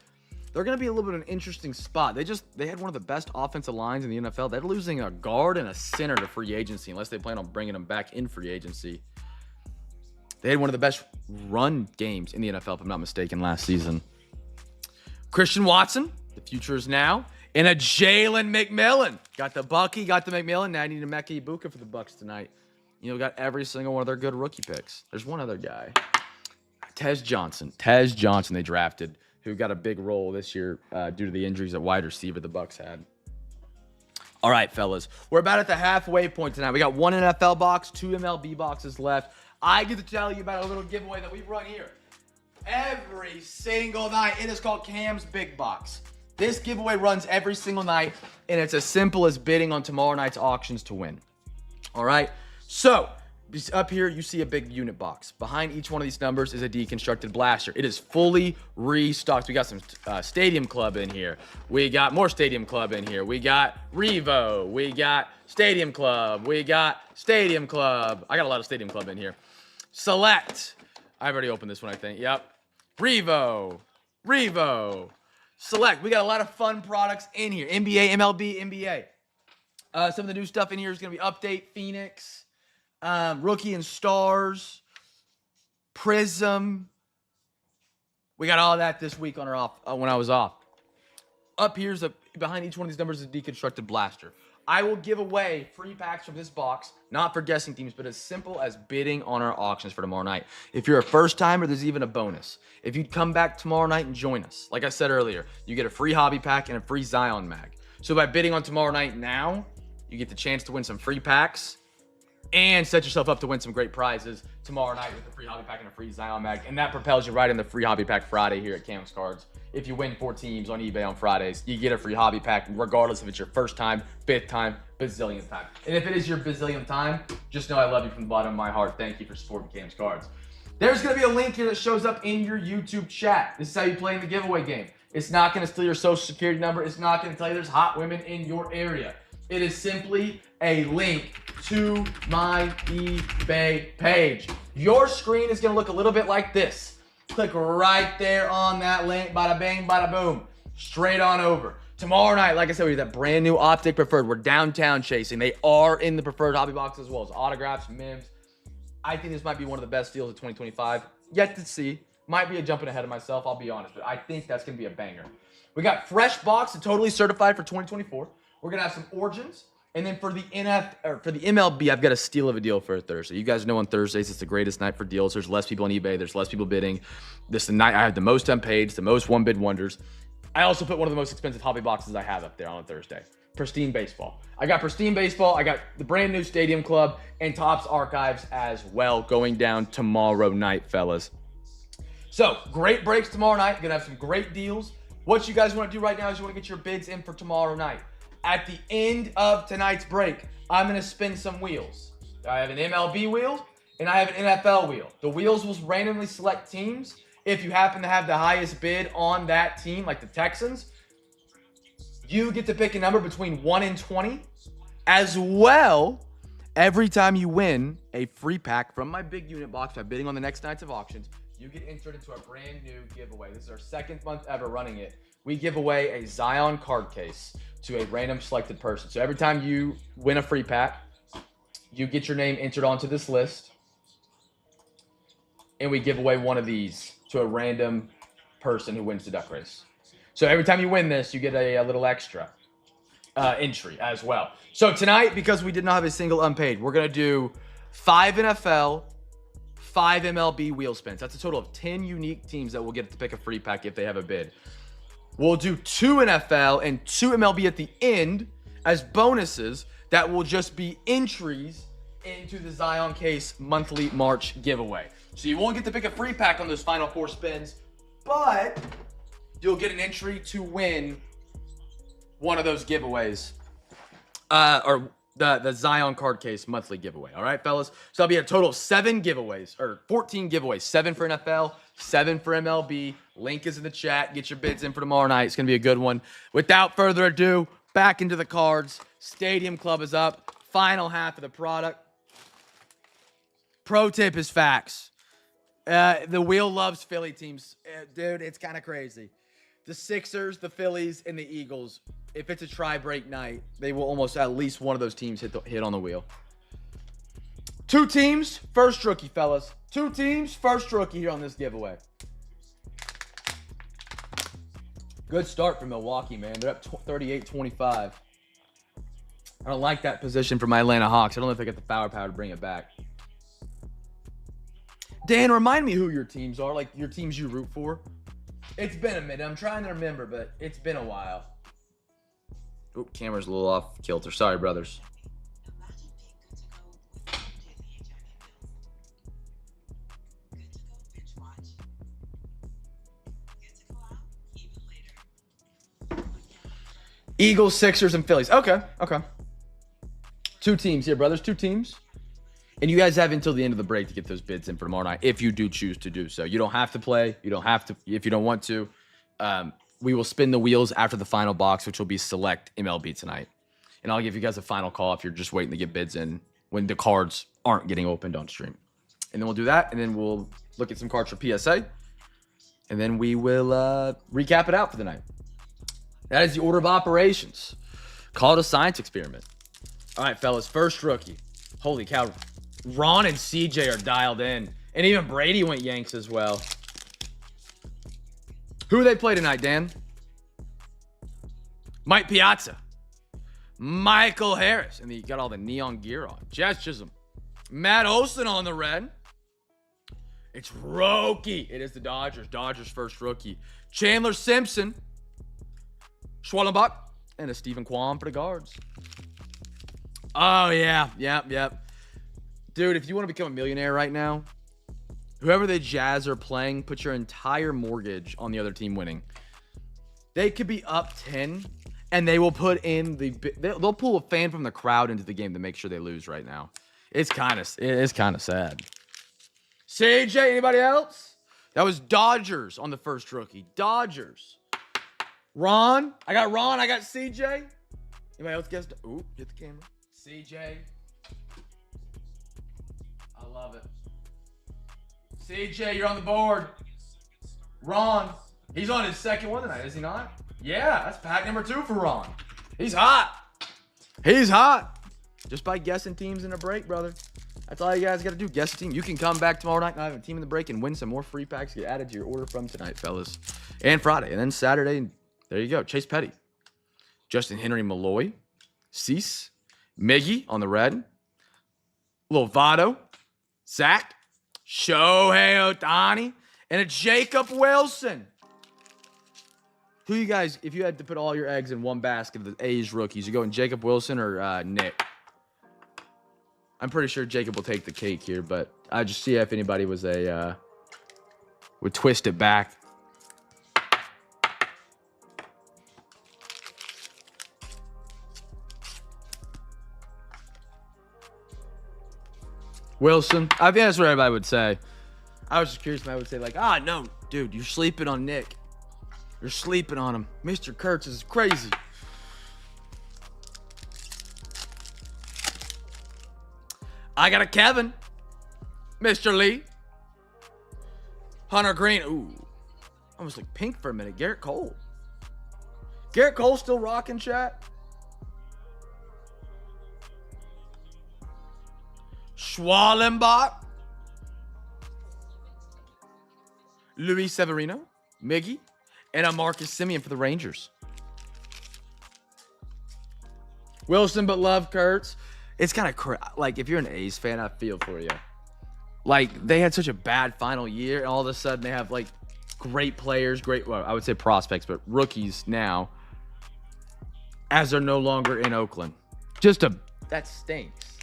They're going to be a little bit of an interesting spot. They had one of the best offensive lines in the NFL. They're losing a guard and a center to free agency unless they plan on bringing them back in free agency. They had one of the best run games in the NFL, if I'm not mistaken, last season. Christian Watson, the future is now. And a Jalen McMillan. Got the Bucky, got the McMillan. Now I need a Mekhi Ibuka for the Bucks tonight. You know, got every single one of their good rookie picks. There's one other guy. Tez Johnson they drafted, who got a big role this year due to the injuries at wide receiver the Bucks had. All right, fellas. We're about at the halfway point tonight. We got 1 NFL box, 2 MLB boxes left. I get to tell you about a little giveaway that we run here every single night. It is called Cam's Big Box. This giveaway runs every single night, and it's as simple as bidding on tomorrow night's auctions to win. All right? So, up here, you see a big unit box. Behind each one of these numbers is a deconstructed blaster. It is fully restocked. We got some Stadium Club in here. We got more Stadium Club in here. We got Revo. We got Stadium Club. We got Stadium Club. I got a lot of Stadium Club in here. Select. I've already opened this one, I think. Yep. Revo. Select. We got a lot of fun products in here. NBA, MLB, NBA. Some of the new stuff in here is going to be Update, Phoenix. Rookie and Stars, Prism. We got all of that this week on our off when I was off. Up here's behind each one of these numbers is a deconstructed blaster. I will give away free packs from this box, not for guessing teams, but as simple as bidding on our auctions for tomorrow night. If you're a first timer, there's even a bonus. If you come back tomorrow night and join us, like I said earlier, you get a free hobby pack and a free Zion mag. So by bidding on tomorrow night now, you get the chance to win some free packs and set yourself up to win some great prizes tomorrow night with a free hobby pack and a free Zion mag. And that propels you right in the free hobby pack Friday here at Cam's Cards. If you win 4 teams on eBay on Fridays, you get a free hobby pack regardless if it's your first time, 5th time, bazillionth time. And if it is your bazillionth time, just know I love you from the bottom of my heart. Thank you for supporting Cam's Cards. There's going to be a link here that shows up in your YouTube chat. This is how you play in the giveaway game. It's not going to steal your social security number. It's not going to tell you there's hot women in your area. It is simply a link to my eBay page. Your screen is going to look a little bit like this. Click right there on that link. Bada bang, bada boom. Straight on over. Tomorrow night, like I said, we have that brand new Optic Preferred. We're downtown chasing. They are in the Preferred hobby box as well as autographs, mims. I think this might be one of the best deals of 2025. Yet to see. Might be a jumping ahead of myself, I'll be honest, but I think that's going to be a banger. We got fresh box and totally certified for 2024. We're going to have some Origins. And then for the MLB, I've got a steal of a deal for a Thursday. You guys know on Thursdays, it's the greatest night for deals. There's less people on eBay. There's less people bidding. This is the night I have the most unpaid, the most one bid wonders. I also put one of the most expensive hobby boxes I have up there on a Thursday. Pristine Baseball. I got Pristine Baseball. I got the brand new Stadium Club and Topps Archives as well going down tomorrow night, fellas. So, great breaks tomorrow night. Gonna have some great deals. What you guys want to do right now is you want to get your bids in for tomorrow night. At the end of tonight's break, I'm gonna spin some wheels. I have an MLB wheel and I have an NFL wheel. The wheels will randomly select teams. If you happen to have the highest bid on that team, like the Texans, you get to pick a number between 1 and 20. As well, every time you win a free pack from my big unit box by bidding on the next nights of auctions, you get entered into a brand new giveaway. This is our 2nd month ever running it. We give away a Zion card case to a random selected person. So every time you win a free pack, you get your name entered onto this list. And we give away one of these to a random person who wins the duck race. So every time you win this, you get a little extra entry as well. So tonight, because we did not have a single unpaid, we're going to do 5 NFL, 5 MLB wheel spins. That's a total of 10 unique teams that will get to pick a free pack if they have a bid. We'll do 2 NFL and 2 MLB at the end as bonuses that will just be entries into the Zion Case monthly March giveaway. So you won't get to pick a free pack on those final 4 spins, but you'll get an entry to win one of those giveaways. Or the Zion card case monthly giveaway. All right, fellas? So that'll be a total of 7 giveaways, or 14 giveaways. 7 for NFL, 7 for MLB. Link is in the chat. Get your bids in for tomorrow night. It's going to be a good one. Without further ado, back into the cards. Stadium Club is up. Final half of the product. Pro tip is facts. The wheel loves Philly teams. Dude, it's kind of crazy. The Sixers, the Phillies, and the Eagles, if it's a tie-break night, they will almost at least one of those teams hit on the wheel. 2 teams, first rookie, fellas. 2 teams, first rookie here on this giveaway. Good start for Milwaukee, man. They're up 38-25. I don't like that position for my Atlanta Hawks. I don't know if they get the firepower to bring it back. Dan, remind me who your teams are, like your teams you root for. It's been a minute. I'm trying to remember, but it's been a while. Oop, camera's a little off kilter. Sorry, brothers. Eagles, Sixers, and Phillies. Okay. 2 teams here, brothers. 2 teams. And you guys have until the end of the break to get those bids in for tomorrow night if you do choose to do so. You don't have to play. You don't have to if you don't want to. We will spin the wheels after the final box, which will be select MLB tonight. And I'll give you guys a final call if you're just waiting to get bids in when the cards aren't getting opened on stream. And then we'll do that, and then we'll look at some cards for PSA. And then we will recap it out for the night. That is the order of operations. Call it a science experiment. All right, fellas, first rookie. Holy cow. Ron and CJ are dialed in. And even Brady went Yanks as well. Who do they play tonight, Dan? Mike Piazza. Michael Harris. And he got all the neon gear on. Jazz Chisholm. Matt Olson on the red. It's Roki. It is the Dodgers. Dodgers first rookie. Chandler Simpson. Schwallenbach. And a Stephen Kwan for the guards. Oh, yeah. Yep. Dude, if you want to become a millionaire right now, whoever the Jazz are playing, put your entire mortgage on the other team winning. They could be up 10, and they will put in they'll pull a fan from the crowd into the game to make sure they lose right now. It's kind of sad. CJ, anybody else? That was Dodgers on the first rookie. Dodgers. Ron. I got CJ. Anybody else guess? Ooh, hit the camera. CJ. I love it. CJ, you're on the board. Ron. He's on his second one tonight, is he not? Yeah, that's pack number 2 for Ron. He's hot. He's hot. Just by guessing teams in a break, brother. That's all you guys got to do. Guess a team. You can come back tomorrow night and have a team in the break and win some more free packs. Get added to your order from tonight, fellas. And Friday. And then Saturday, there you go. Chase Petty. Justin Henry Malloy. Cease. Miggy on the red. Lil Votto. Zach. Shohei Ohtani. And a Jacob Wilson. Who you guys, if you had to put all your eggs in one basket of the A's rookies, you going Jacob Wilson or Nick? I'm pretty sure Jacob will take the cake here, but I just see if anybody was would twist it back. Wilson. I think that's what everybody would say. I was just curious if I would say like, no, dude, you're sleeping on Nick. You're sleeping on him. Mr. Kurtz is crazy. I got a Kevin. Mr. Lee. Hunter Green. Ooh. Almost like pink for a minute. Garrett Cole. Garrett Cole still rocking, chat? Schwallenbach. Luis Severino. Miggy. And a Marcus Simeon for the Rangers. Wilson, but love Kurtz. It's kind of like if you're an A's fan, I feel for you. Like they had such a bad final year, and all of a sudden they have like great players, well, I would say prospects, but rookies now, as they're no longer in Oakland. That stinks.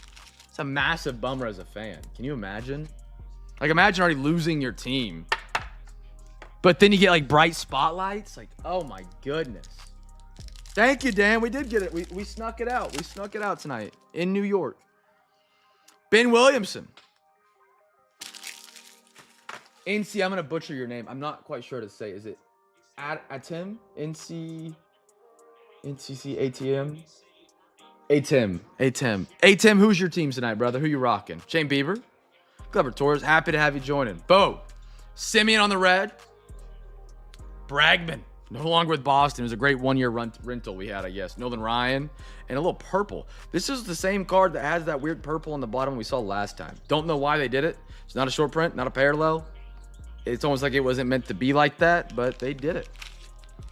It's a massive bummer as a fan. Can you imagine? Like imagine already losing your team. But then you get like bright spotlights. Like, oh my goodness. Thank you, Dan. We did get it. We snuck it out. We snuck it out tonight in New York. Ben Williamson. NC, I'm going to butcher your name. I'm not quite sure to say. Is it Atim? NC? NCC ATM? ATM, who's your team tonight, brother? Who you rocking? Shane Bieber? Clever Torres. Happy to have you joining. Bo. Simeon on the red. Bragman, no longer with Boston. It was a great one-year rental we had, I guess. Nolan Ryan, and a little purple. This is the same card that has that weird purple on the bottom we saw last time. Don't know why they did it. It's not a short print, not a parallel. It's almost like it wasn't meant to be like that, but they did it.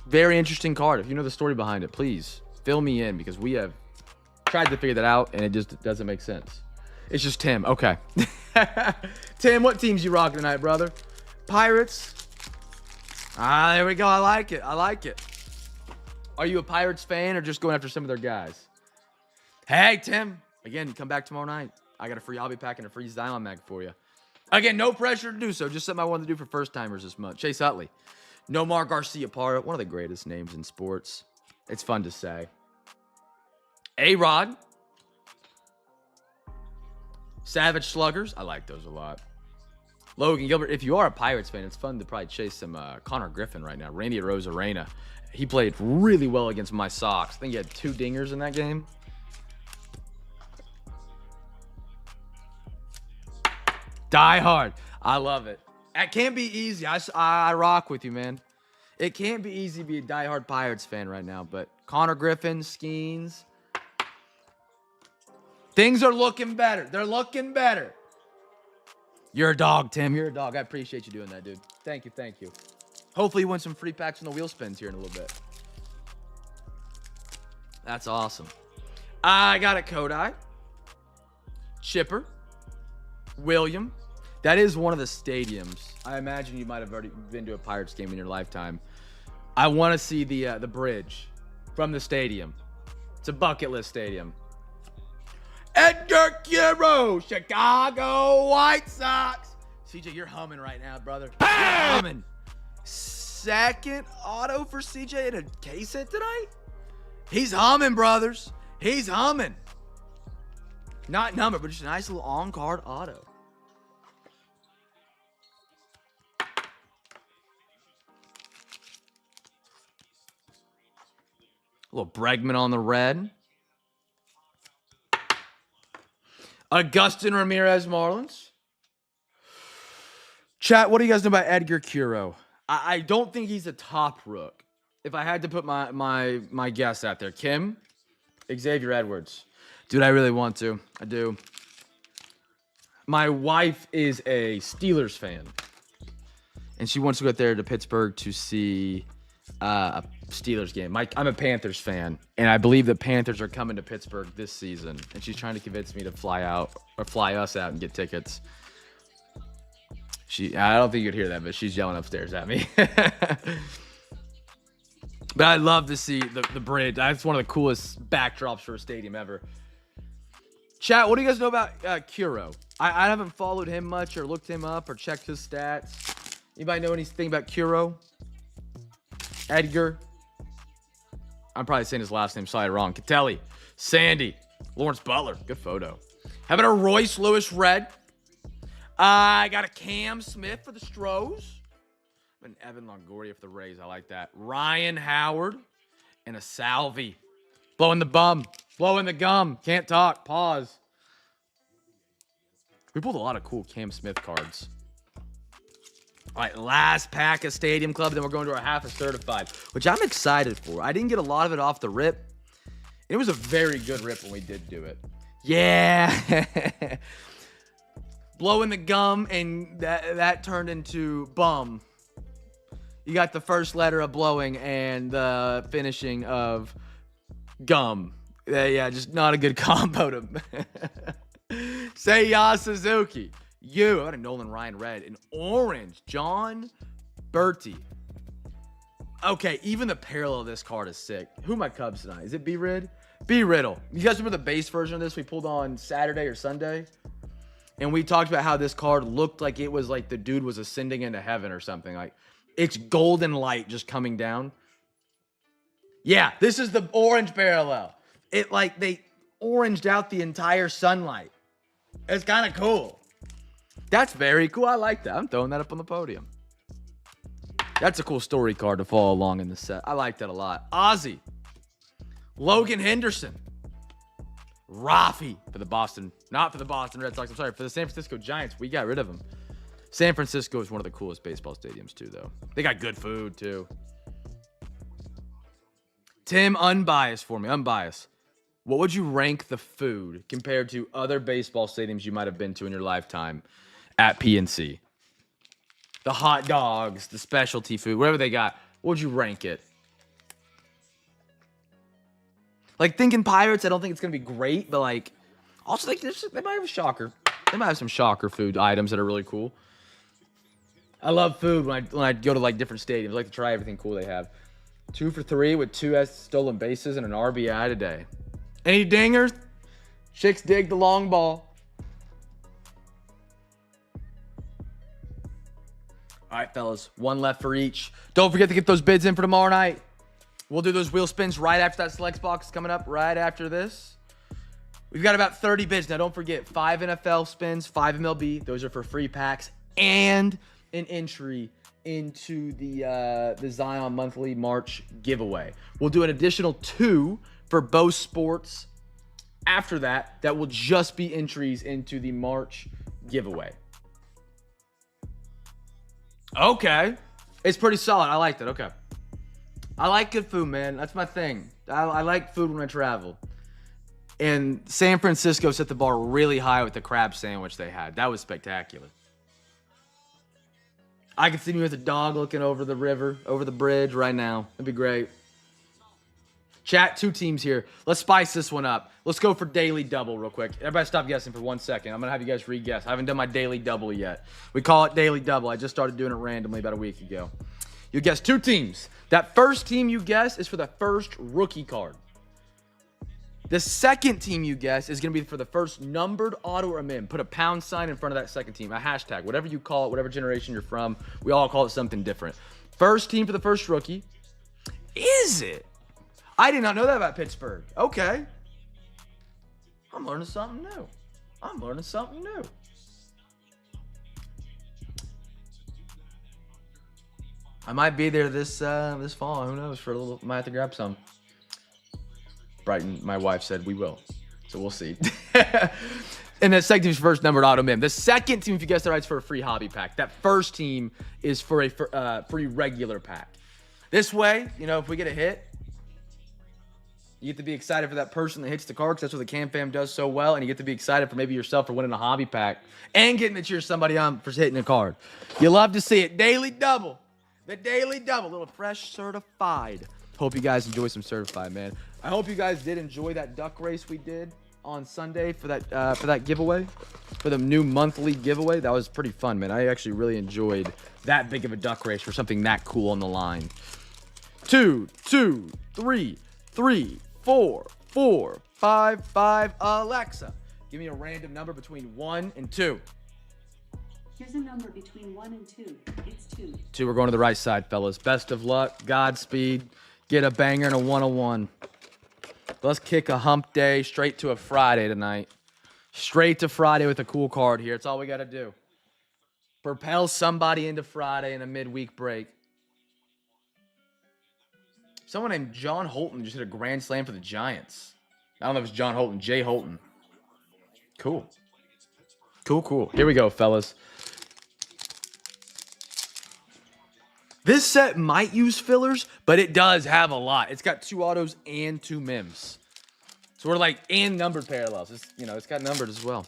Very interesting card. If you know the story behind it, please fill me in because we have tried to figure that out, and it just doesn't make sense. It's just Tim. Okay. Tim, what teams you rocking tonight, brother? Pirates. There we go. I like it. Are you a Pirates fan or just going after some of their guys? Hey, Tim. Again, come back tomorrow night. I got a free hobby pack and a free Xylem mag for you. Again, no pressure to do so. Just something I wanted to do for first-timers this month. Chase Utley. Nomar Garcia-Parra. One of the greatest names in sports. It's fun to say. A-Rod. Savage Sluggers. I like those a lot. Logan Gilbert, if you are a Pirates fan, it's fun to probably chase some Connor Griffin right now. Randy Arozarena. He played really well against my Sox. I think he had 2 dingers in that game. Die Hard. I love it. It can't be easy. I rock with you, man. It can't be easy to be a diehard Pirates fan right now, but Connor Griffin, Skeens. Things are looking better. They're looking better. You're a dog, Tim. You're a dog. I appreciate you doing that, dude. Thank you. Hopefully you win some free packs on the wheel spins here in a little bit. That's awesome. I got a Kodai. Chipper. William. That is one of the stadiums. I imagine you might have already been to a Pirates game in your lifetime. I want to see the bridge from the stadium. It's a bucket list stadium. Edgar Curo, Chicago White Sox. CJ, you're humming right now, brother. You're humming. Second auto for CJ in a case hit tonight. He's humming, brothers. He's humming. Not numbered, but just a nice little on-card auto. A little Bregman on the red. Augustin Ramirez Marlins. Chat, what do you guys know about Edgar Curo? I don't think he's a top rook. If I had to put my guess out there. Kim? Xavier Edwards. Dude, I really want to. I do. My wife is a Steelers fan. And she wants to go out there to Pittsburgh to see a Steelers game. I'm a Panthers fan, and I believe the Panthers are coming to Pittsburgh this season, and she's trying to convince me to fly us out and get tickets. I don't think you'd hear that, but she's yelling upstairs at me. But I'd love to see the bridge. That's one of the coolest backdrops for a stadium ever. Chat, what do you guys know about Curo? I haven't followed him much or looked him up or checked his stats. Anybody know anything about Curo? Edgar? I'm probably saying his last name slightly wrong. Catelli, Sandy, Lawrence Butler. Good photo. How about a Royce Lewis red? I got a Cam Smith for the Stros. An Evan Longoria for the Rays. I like that. Ryan Howard and a Salvi. Blowing the bum. Blowing the gum. Can't talk. Pause. We pulled a lot of cool Cam Smith cards. All right, last pack of Stadium Club. Then we're going to our half of certified, which I'm excited for. I didn't get a lot of it off the rip. It was a very good rip when we did do it. Yeah. Blowing the gum, and that turned into bum. You got the first letter of blowing and the finishing of gum. Yeah, just not a good combo to say ya Suzuki. I got a Nolan Ryan red. An orange, John Bertie. Okay, even the parallel of this card is sick. Who are my Cubs tonight? Is it B-Rid? B-Riddle. You guys remember the base version of this we pulled on Saturday or Sunday? And we talked about how this card looked like it was like the dude was ascending into heaven or something. Like, it's golden light just coming down. Yeah, this is the orange parallel. It like they oranged out the entire sunlight. It's kind of cool. That's very cool. I like that. I'm throwing that up on the podium. That's a cool story card to follow along in the set. I like that a lot. Ozzy. Logan Henderson. Rafi for the Boston, not for the Boston Red Sox. I'm sorry, for the San Francisco Giants. We got rid of him. San Francisco is one of the coolest baseball stadiums too, though. They got good food too. Tim, unbiased for me. Unbiased. What would you rank the food compared to other baseball stadiums you might have been to in your lifetime at PNC? The hot dogs, the specialty food, whatever they got. What would you rank it? Like, thinking Pirates, I don't think it's going to be great, but, like, also, like, they might have a shocker. They might have some shocker food items that are really cool. I love food when I go to, like, different stadiums. I like to try everything cool they have. 2 for 3 with 2 stolen bases and an RBI today. Any dingers? Chicks dig the long ball. All right, fellas. 1 left for each. Don't forget to get those bids in for tomorrow night. We'll do those wheel spins right after that select box is coming up right after this. We've got about 30 bids. Now, don't forget, 5 NFL spins, 5 MLB. Those are for free packs and an entry into the Zion monthly March giveaway. We'll do an additional 2 for both sports after that. That will just be entries into the March giveaway. Okay. It's pretty solid. I like that. Okay. I like good food, man. That's my thing. I like food when I travel. And San Francisco set the bar really high with the crab sandwich they had. That was spectacular. I could see me with a dog looking over the river, over the bridge right now. That'd be great. Chat, 2 teams here. Let's spice this one up. Let's go for daily double real quick. Everybody stop guessing for 1 second. I'm going to have you guys re-guess. I haven't done my daily double yet. We call it daily double. I just started doing it randomly about a week ago. You guess 2 teams. That first team you guess is for the first rookie card. The second team you guess is going to be for the first numbered auto or mim. Put a pound sign in front of that second team, a hashtag, whatever you call it, whatever generation you're from. We all call it something different. First team for the first rookie. Is it? I did not know that about Pittsburgh. Okay. I'm learning something new. I'm learning something new. I might be there this fall. Who knows? For a little, might have to grab some. Brighton, my wife said we will, so we'll see. And the second team's first numbered auto mim. The second team, if you guess that right, is for a free hobby pack. That first team is for a free regular pack. This way, you know, if we get a hit, you get to be excited for that person that hits the card, because that's what the CamFam does so well, and you get to be excited for maybe yourself for winning a hobby pack and getting to cheer somebody on for hitting a card. You love to see it. Daily double. The daily double. A little fresh certified. Hope you guys enjoy some certified, man. I hope you guys did enjoy that duck race we did on Sunday for that giveaway, for the new monthly giveaway. That was pretty fun, man. I actually really enjoyed that big of a duck race for something that cool on the line. 2, 2, 3, 3, 4, 4, 5, 5. Alexa, give me a random number between 1 and 2. Here's a number between 1 and 2. It's 2. 2, we're going to the right side, fellas. Best of luck. Godspeed. Get a banger and a 101. Let's kick a hump day straight to a Friday tonight. Straight to Friday with a cool card here. It's all we got to do. Propel somebody into Friday in a midweek break. Someone named John Holton just hit a grand slam for the Giants. I don't know if it's John Holton. Jay Holton. Cool. Cool, cool. Here we go, fellas. This set might use fillers, but it does have a lot. It's got 2 autos and 2 mims. So we're like, and numbered parallels. It's, you know, it's got numbered as well.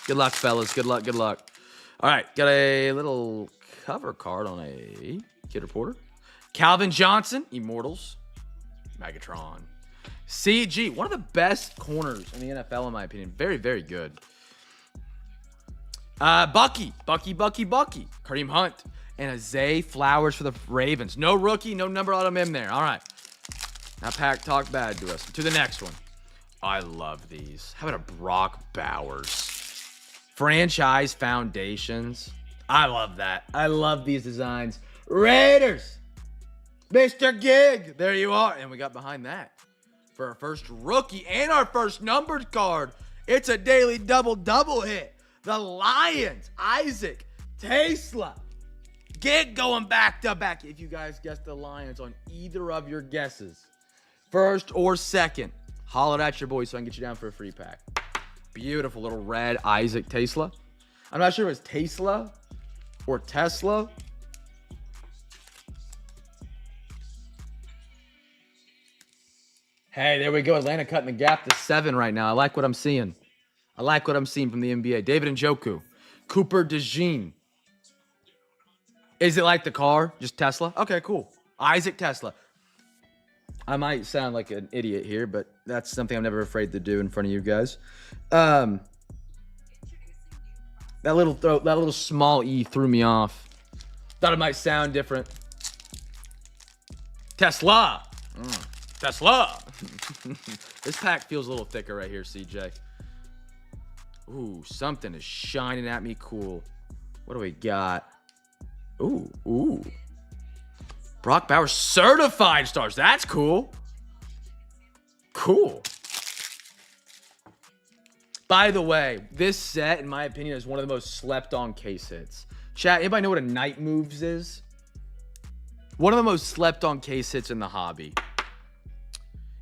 Good luck, fellas. Good luck, good luck. All right, got a little cover card on a Kid Reporter. Calvin Johnson, Immortals. Megatron. CG, one of the best corners in the NFL, in my opinion. Very, very good. Bucky. Kareem Hunt. And a Zay Flowers for the Ravens. No rookie, no number auto mim there. All right. Now Pack talk bad to us. To the next one. I love these. How about a Brock Bowers? Franchise Foundations. I love that. I love these designs. Raiders. Mr. Gig. There you are. And we got behind that. For our first rookie and our first numbered card, it's a daily double hit. The Lions. Isaac Tesla. Gig going back to back. If you guys guessed the Lions on either of your guesses, first or second, holler at your boy so I can get you down for a free pack. Beautiful little red Isaac Tesla. I'm not sure if it's Tesla or Tesla. Hey, there we go. Atlanta cutting the gap to 7 right now. I like what I'm seeing. I like what I'm seeing from the NBA. David Njoku. Cooper DeJean. Is it like the car? Just Tesla? Okay, cool. Isaac Tesla. I might sound like an idiot here, but that's something I'm never afraid to do in front of you guys. That little small E threw me off. Thought it might sound different. Tesla. Tesla. This pack feels a little thicker right here, CJ. Ooh, something is shining at me cool. What do we got? Ooh. Brock Bowers certified stars. That's cool. Cool. By the way, this set, in my opinion, is one of the most slept on case hits. Chat, anybody know what a Night Moves is? One of the most slept on case hits in the hobby.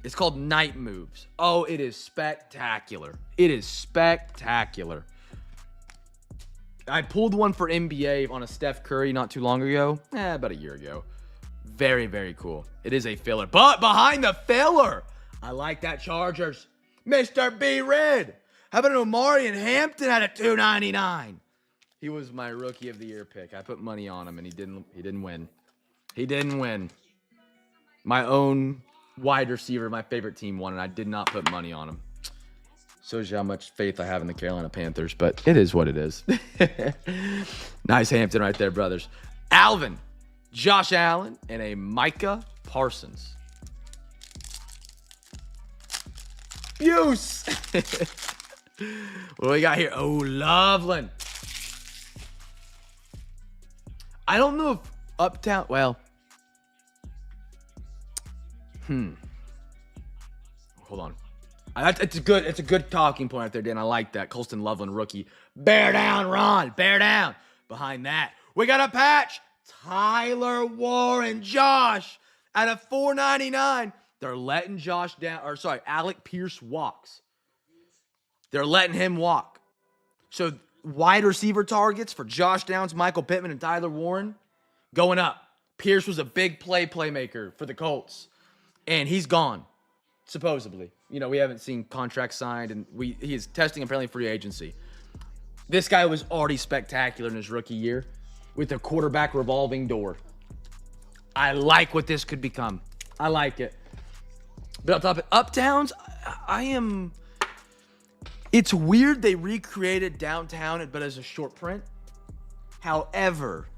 It's called Night Moves. Oh, it is spectacular. It is spectacular. I pulled one for NBA on a Steph Curry not too long ago. About a year ago. Very, very cool. It is a filler. But behind the filler, I like that Chargers. Mr. B. Red. How about an Omari and Hampton at a $2.99? He was my rookie of the year pick. I put money on him and he didn't win. He didn't win. My own wide receiver, my favorite team won, and I did not put money on him. Shows you how much faith I have in the Carolina Panthers, but it is what it is. Nice Hampton right there, brothers. Alvin, Josh Allen, and a Micah Parsons. Fuse. What do we got here? Oh, Loveland. I don't know if Uptown, well. Hold on. It's a good talking point right there, Dan. I like that. Colston Loveland, rookie. Bear down, Ron. Bear down. Behind that, we got a patch. Tyler Warren, Josh at a $4.99. They're letting Josh down, or sorry, Alec Pierce walks. They're letting him walk. So wide receiver targets for Josh Downs, Michael Pittman, and Tyler Warren going up. Pierce was a big playmaker for the Colts, and he's gone, supposedly. You know, we haven't seen contracts signed, and he is testing apparently free agency. This guy was already spectacular in his rookie year with a quarterback revolving door. I like what this could become. I like it. But on top of Uptowns, it's weird they recreated downtown, but as a short print. However,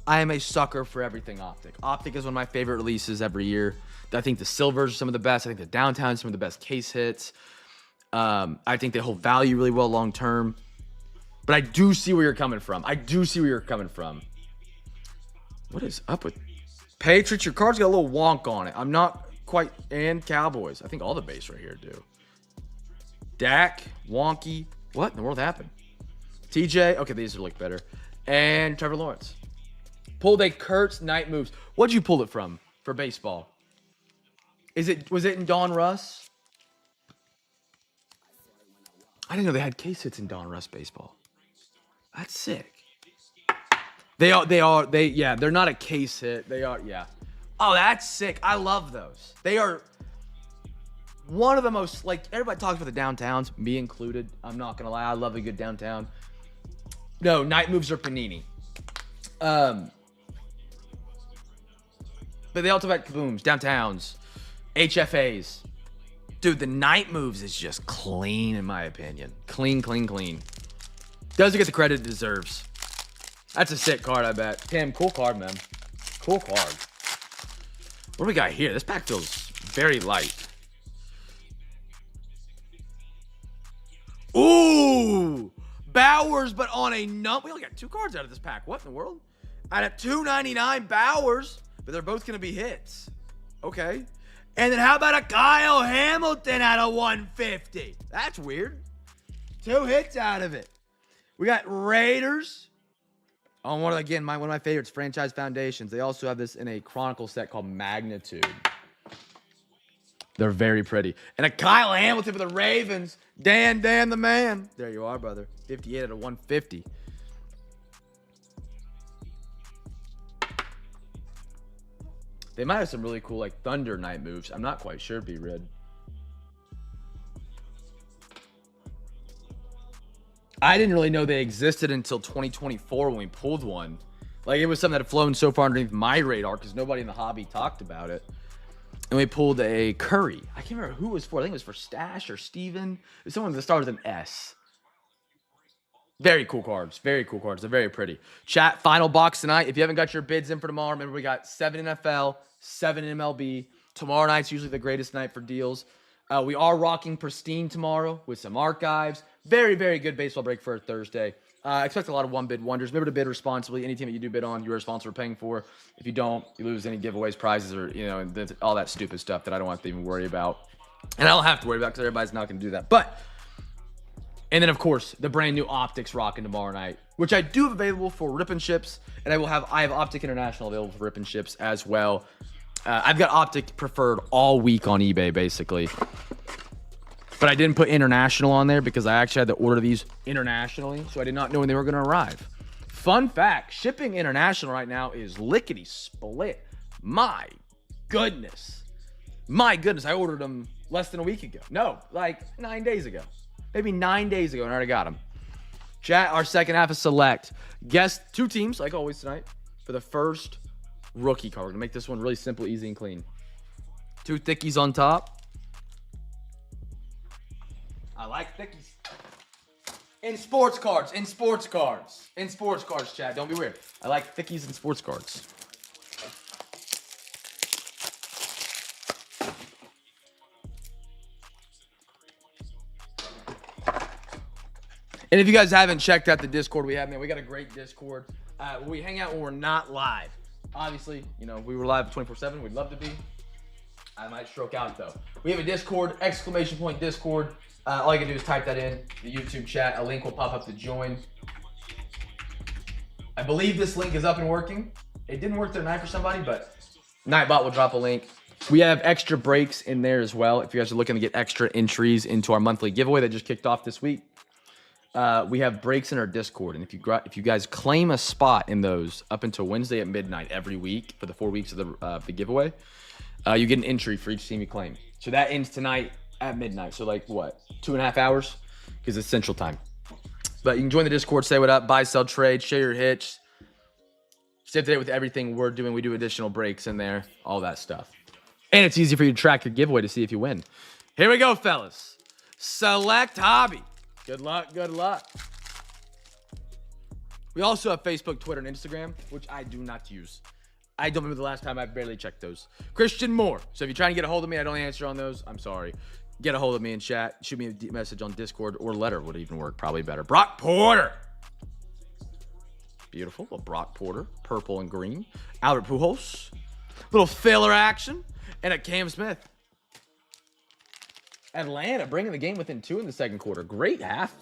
I am a sucker for everything Optic. Optic is one of my favorite releases every year. I think the silvers are some of the best. I think the downtown is some of the best case hits. I think they hold value really well long term. But I do see where you're coming from. What is up with Patriots? Your card's got a little wonk on it. I'm not quite. And Cowboys. I think all the base right here do. Dak, wonky. What in the world happened? TJ. Okay, these look better. And Trevor Lawrence. Pulled a Kurtz night moves. What'd you pull it from for baseball? Was it in Don Russ? I didn't know they had case hits in Don Russ baseball. That's sick. They're not a case hit. They are, yeah. Oh, that's sick. I love those. They are one of the most, like, everybody talks about the downtowns, me included. I'm not going to lie. I love a good downtown. No, night moves are Panini. But they also have kabooms, downtowns, HFAs. Dude, the night moves is just clean, in my opinion. Clean. Doesn't get the credit it deserves. That's a sick card, I bet. Damn, cool card, man. Cool card. What do we got here? This pack feels very light. Ooh! Bowers, but on a we only got 2 cards out of this pack. What in the world? Out of $2.99 Bowers, but they're both going to be hits. Okay. And then how about a Kyle Hamilton out of 150? That's weird. 2 hits out of it. We got Raiders. On one of my favorites, Franchise Foundations. They also have this in a Chronicle set called Magnitude. They're very pretty. And a Kyle Hamilton for the Ravens. Dan the man. There you are, brother. 58 out of 150. They might have some really cool, like, Thunder night moves. I'm not quite sure, B-Red. I didn't really know they existed until 2024 when we pulled one. Like, it was something that had flown so far underneath my radar because nobody in the hobby talked about it. And we pulled a Curry. I can't remember who it was for. I think it was for Stash or Steven. It was someone that started with an S. Very cool cards. They're very pretty. Chat, final box tonight. If you haven't got your bids in for tomorrow, remember we got 7 NFL, 7 MLB. Tomorrow night's usually the greatest night for deals. We are rocking Pristine tomorrow with some archives. Very, very good baseball break for a Thursday. Expect a lot of one-bid wonders. Remember to bid responsibly. Any team that you do bid on, you're responsible for paying for. If you don't, you lose any giveaways, prizes, or, all that stupid stuff that I don't have to even worry about. And I don't have to worry about because everybody's not going to do that. And then, of course, the brand new Optics rocking tomorrow night, which I do have available for Rip and Ships, and I have Optic International available for Rip and Ships as well. I've got Optic preferred all week on eBay, basically. But I didn't put international on there because I actually had to order these internationally, so I did not know when they were going to arrive. Fun fact, shipping international right now is lickety-split. My goodness, I ordered them less than a week ago. No, like 9 days ago. Maybe 9 days ago, and I already got them. Chat, our second half is select. Guess 2 teams, like always tonight, for the first rookie card. We're going to make this one really simple, easy, and clean. 2 thickies on top. I like thickies. In sports cards, chat. Don't be weird. I like thickies in sports cards. And if you guys haven't checked out the Discord we have, man, we got a great Discord. We hang out when we're not live. Obviously, you know, we were live 24/7. We'd love to be. I might stroke out though. We have a Discord, ! Discord. All you can do is type that in the YouTube chat. A link will pop up to join. I believe this link is up and working. It didn't work the other night for somebody, but Nightbot will drop a link. We have extra breaks in there as well. If you guys are looking to get extra entries into our monthly giveaway that just kicked off this week, we have breaks in our Discord. And if you guys claim a spot in those up until Wednesday at midnight every week for the 4 weeks of the giveaway, you get an entry for each team you claim. So that ends tonight at midnight. So like what, 2.5 hours? Because it's Central Time. But you can join the Discord, say what up, buy, sell, trade, share your hits. Stay up to date with everything we're doing. We do additional breaks in there, all that stuff. And it's easy for you to track your giveaway to see if you win. Here we go, fellas. Select hobby. Good luck, good luck. We also have Facebook, Twitter, and Instagram, which I do not use. I don't remember the last time I barely checked those. Christian Moore. So if you're trying to get a hold of me, I don't answer on those. I'm sorry. Get a hold of me in chat. Shoot me a message on Discord or letter would even work. Probably better. Brock Porter. Beautiful. A Brock Porter. Purple and green. Albert Pujols. Little filler action. And a Cam Smith. Atlanta bringing the game within 2 in the second quarter. Great half.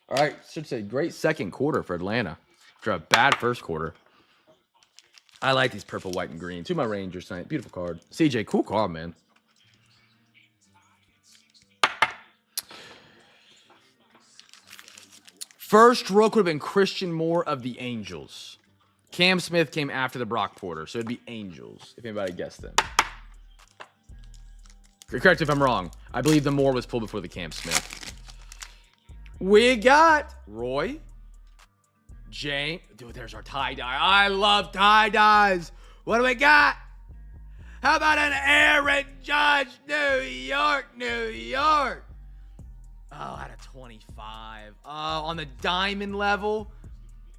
All right. Should say great second quarter for Atlanta. After a bad first quarter. I like these purple, white, and green. To my Rangers tonight. Beautiful card. CJ, cool card, man. First rook would have been Christian Moore of the Angels. Cam Smith came after the Brock Porter, so it'd be Angels, if anybody guessed them. Correct if I'm wrong. I believe the Moore was pulled before the Cam Smith. We got Roy, James. Dude, there's our tie-dye. I love tie-dyes. What do we got? How about an Aaron Judge, New York, New York? Oh, out of 25. On the diamond level,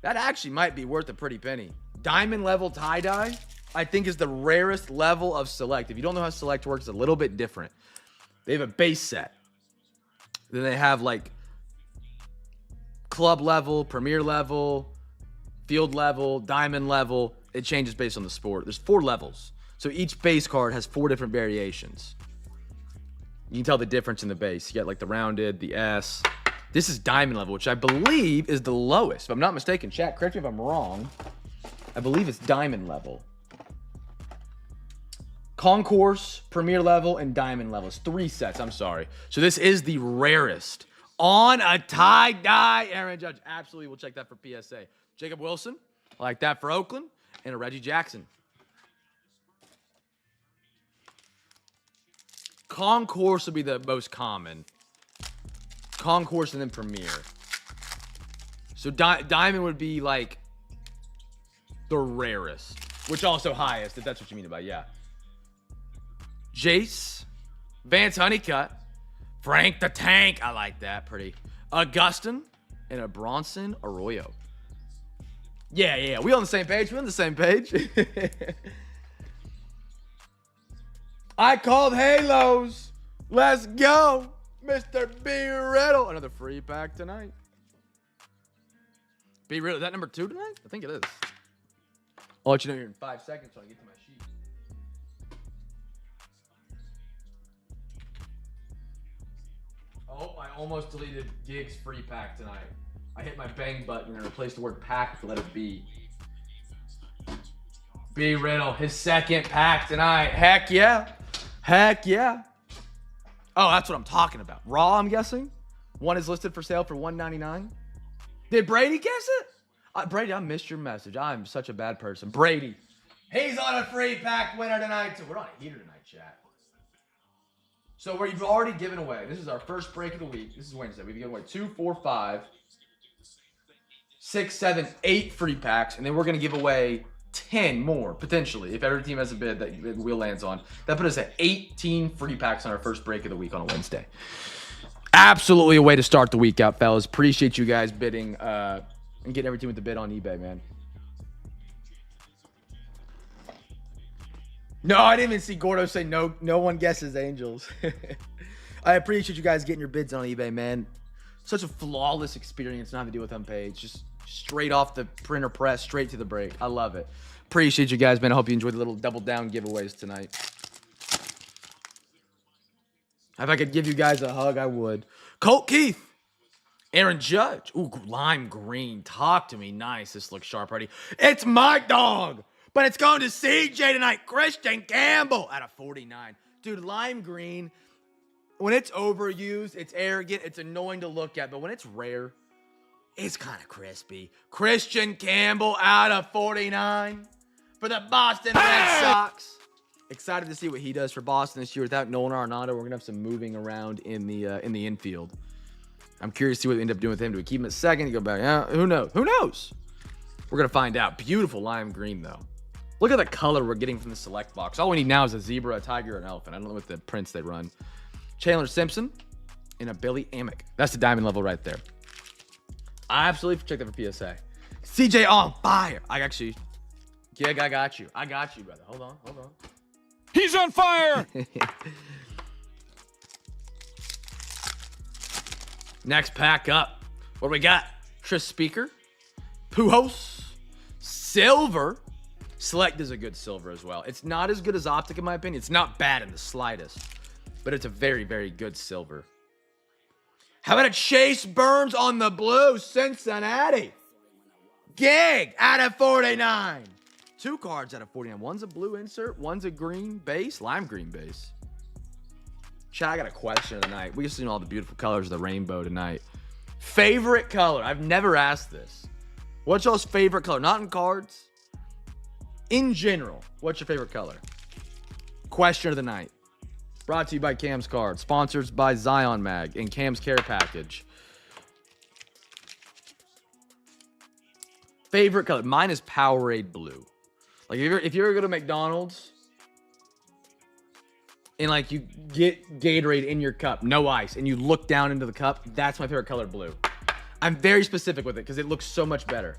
that actually might be worth a pretty penny. Diamond level tie-dye, I think, is the rarest level of select. If you don't know how select works, it's a little bit different. They have a base set. Then they have like club level, premier level, field level, diamond level. It changes based on the sport. There's 4 levels. So each base card has 4 different variations. You can tell the difference in the base. You got like the rounded, the S. This is diamond level, which I believe is the lowest. If I'm not mistaken, chat, correct me if I'm wrong. I believe it's diamond level. Concourse, premier level, and diamond level. It's 3 sets, I'm sorry. So this is the rarest. On a tie-dye, Aaron Judge. Absolutely, we'll check that for PSA. Jacob Wilson, I like that for Oakland. And a Reggie Jackson. Concourse would be the most common. Concourse and then Premier. So Diamond would be like the rarest, which also highest, if that's what you mean by, yeah. Jace, Vance Honeycutt, Frank the Tank, I like that, pretty. Augustin, and a Bronson Arroyo. Yeah, we on the same page, we on the same page. I called Halos. Let's go, Mr. B. Riddle. Another free pack tonight. B. Riddle, is that number 2 tonight? I think it is. I'll let you know here in 5 seconds when I get to my sheet. Oh, I almost deleted Giggs free pack tonight. I hit my bang button and replaced the word pack with the letter B. B. Riddle, his second pack tonight. Heck yeah. Heck yeah. Oh, that's what I'm talking about. Raw, I'm guessing. One is listed for sale for $199. Did Brady guess it? Brady, I missed your message. I'm such a bad person. Brady. He's on a free pack winner tonight. So we're on a heater tonight, chat. So we've already given away. This is our first break of the week. This is Wednesday. We've given away 2, 4, 5, 6, 7, 8 free packs. And then we're going to give away 10 more, potentially, if every team has a bid that the wheel lands on. That put us at 18 free packs on our first break of the week on a Wednesday. Absolutely a way to start the week out, fellas. Appreciate you guys bidding and getting every team with the bid on eBay, man. No, I didn't even see Gordo say no one guesses Angels. I appreciate you guys getting your bids on eBay, man. Such a flawless experience, not having to deal with unpaid. Just straight off the printer press, straight to the break. I love it. Appreciate you guys, man. I hope you enjoyed the little double down giveaways tonight. If I could give you guys a hug, I would. Colt Keith. Aaron Judge. Ooh, lime green. Talk to me. Nice. This looks sharp already. It's my dog, but it's going to CJ tonight. Christian Campbell out of 49. Dude, lime green, when it's overused, it's arrogant, it's annoying to look at, but when it's rare, it's kind of crispy. Christian Campbell out of 49 for the Boston Red Sox. Excited to see what he does for Boston this year without Nolan Arenado. We're going to have some moving around in the infield. I'm curious to see what we end up doing with him. Do we keep him at second? You go back? Who knows? Who knows? We're going to find out. Beautiful lime green, though. Look at the color we're getting from the select box. All we need now is a zebra, a tiger, or an elephant. I don't know what the prints they run. Chandler Simpson and a Billy Amick. That's the diamond level right there. I absolutely check that for PSA. CJ on fire. I got you. I got you. I got you, brother. Hold on. He's on fire! Next pack up. What do we got? Tris Speaker. Pujols. Silver. Select is a good silver as well. It's not as good as Optic in my opinion. It's not bad in the slightest. But it's a very, very good silver. How about a Chase Burns on the blue? Cincinnati. Gig out of 49. 2 cards out of 49. One's a blue insert. One's a green base. Lime green base. Chat, I got a question of the night. We've seen all the beautiful colors of the rainbow tonight. Favorite color? I've never asked this. What's y'all's favorite color? Not in cards. In general, what's your favorite color? Question of the night. Brought to you by Cam's Card. Sponsored by Zion Mag and Cam's Care Package. Favorite color? Mine is Powerade Blue. Like if you ever go to McDonald's and like you get Gatorade in your cup, no ice, and you look down into the cup, that's my favorite color, blue. I'm very specific with it because it looks so much better.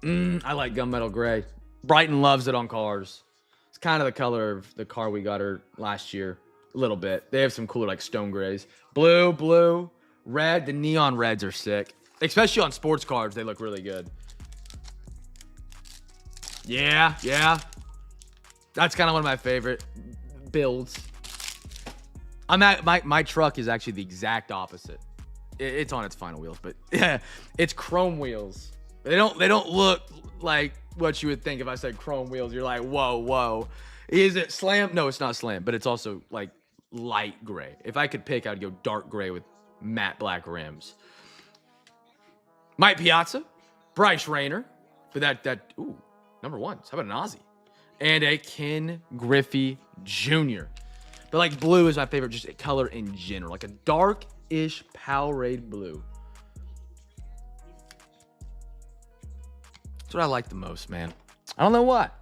I like gunmetal gray. Brighton loves it on cars. It's kind of the color of the car we got her last year. A little bit. They have some cooler like stone grays. Blue, red. The neon reds are sick. Especially on sports cars, they look really good. Yeah. That's kind of one of my favorite builds. My truck is actually the exact opposite. It's on its final wheels, but yeah, it's chrome wheels. They don't look like what you would think if I said chrome wheels. You're like, whoa. Is it slam? No, it's not slam, but it's also like light gray. If I could pick, I'd go dark gray with matte black rims. Mike Piazza, Bryce Rayner, but ooh, number 1. How about an Ozzy? And a Ken Griffey Jr. But like blue is my favorite just color in general. Like a dark-ish Powerade blue. That's what I like the most, man. I don't know what.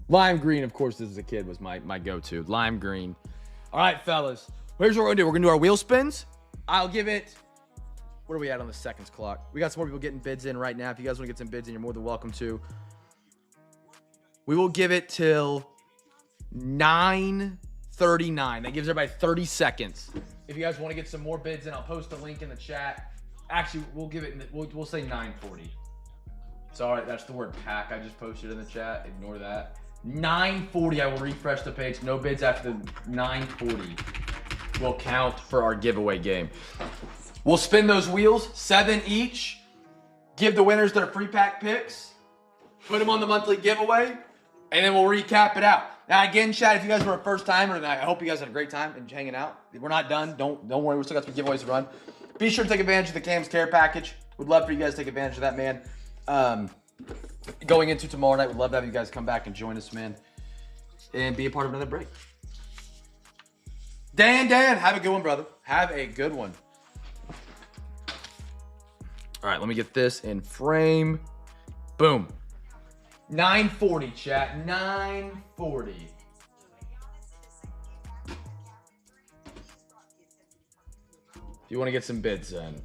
Lime green, of course, as a kid was my go-to. Lime green. All right, fellas. Here's what we're going to do. We're going to do our wheel spins. I'll give it... What are we at on the seconds clock? We got some more people getting bids in right now. If you guys want to get some bids in, you're more than welcome to. We will give it till 9:39. That gives everybody 30 seconds. If you guys want to get some more bids in, I'll post a link in the chat. Actually, we'll give it, we'll say 9:40. Sorry, that's the word pack I just posted in the chat. Ignore that. 9:40, I will refresh the page. No bids after the 9:40 will count for our giveaway game. We'll spin those wheels, 7 each. Give the winners their free pack picks. Put them on the monthly giveaway. And then we'll recap it out. Now, again, chat, if you guys were a first timer, and I hope you guys had a great time and hanging out. We're not done. Don't worry. We still got some giveaways to run. Be sure to take advantage of the Cam's Care Package. We'd love for you guys to take advantage of that, man. Going into tomorrow night, we'd love to have you guys come back and join us, man. And be a part of another break. Dan, have a good one, brother. Have a good one. All right, let me get this in frame. Boom. 9:40, chat. 9:40. If you want to get some bids in.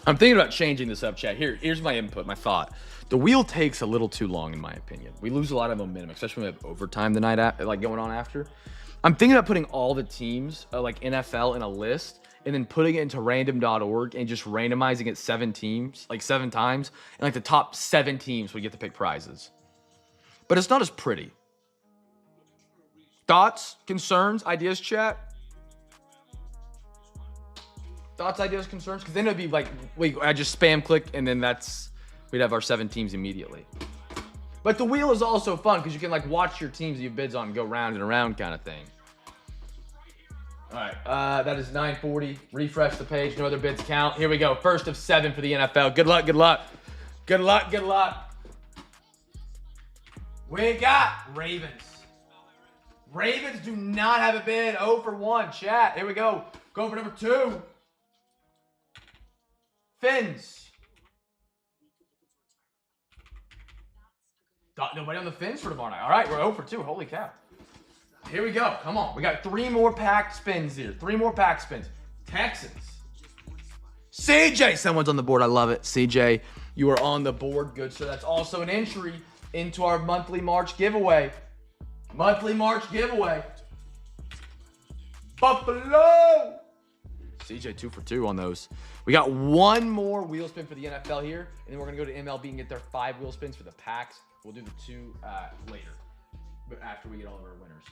I'm thinking about changing this up, chat. Here's my input, my thought. The wheel takes a little too long, in my opinion. We lose a lot of momentum, especially when we have overtime the night like going on after. I'm thinking about putting all the teams, like NFL, in a list, and then putting it into random.org and just randomizing it 7 teams, like 7 times, and like the top 7 teams would get to pick prizes. But it's not as pretty. Thoughts, concerns, ideas, chat? Thoughts, ideas, concerns? Because then it'd be like, wait, I just spam click, and then we'd have our 7 teams immediately. But the wheel is also fun because you can like watch your teams that you bids on go round and around kind of thing. All right, that is 9:40. Refresh the page. No other bids count. Here we go. First of 7 for the NFL. Good luck. Good luck. Good luck. Good luck. We got Ravens. Ravens do not have a bid. 0 for 1. Chat. Here we go. Go for number 2. Fins. Nobody on the fins for tomorrow night. All right, we're 0 for 2. Holy cow. Here we go. Come on. We got 3 more packed spins here. 3 more packed spins. Texans. CJ. Someone's on the board. I love it. CJ, you are on the board. Good, sir. That's also an entry into our monthly March giveaway. Monthly March giveaway. Buffalo. CJ 2 for 2 on those. We got 1 more wheel spin for the NFL here, and then we're going to go to MLB and get their 5 wheel spins for the packs. We'll do the 2 later, but after we get all of our winners.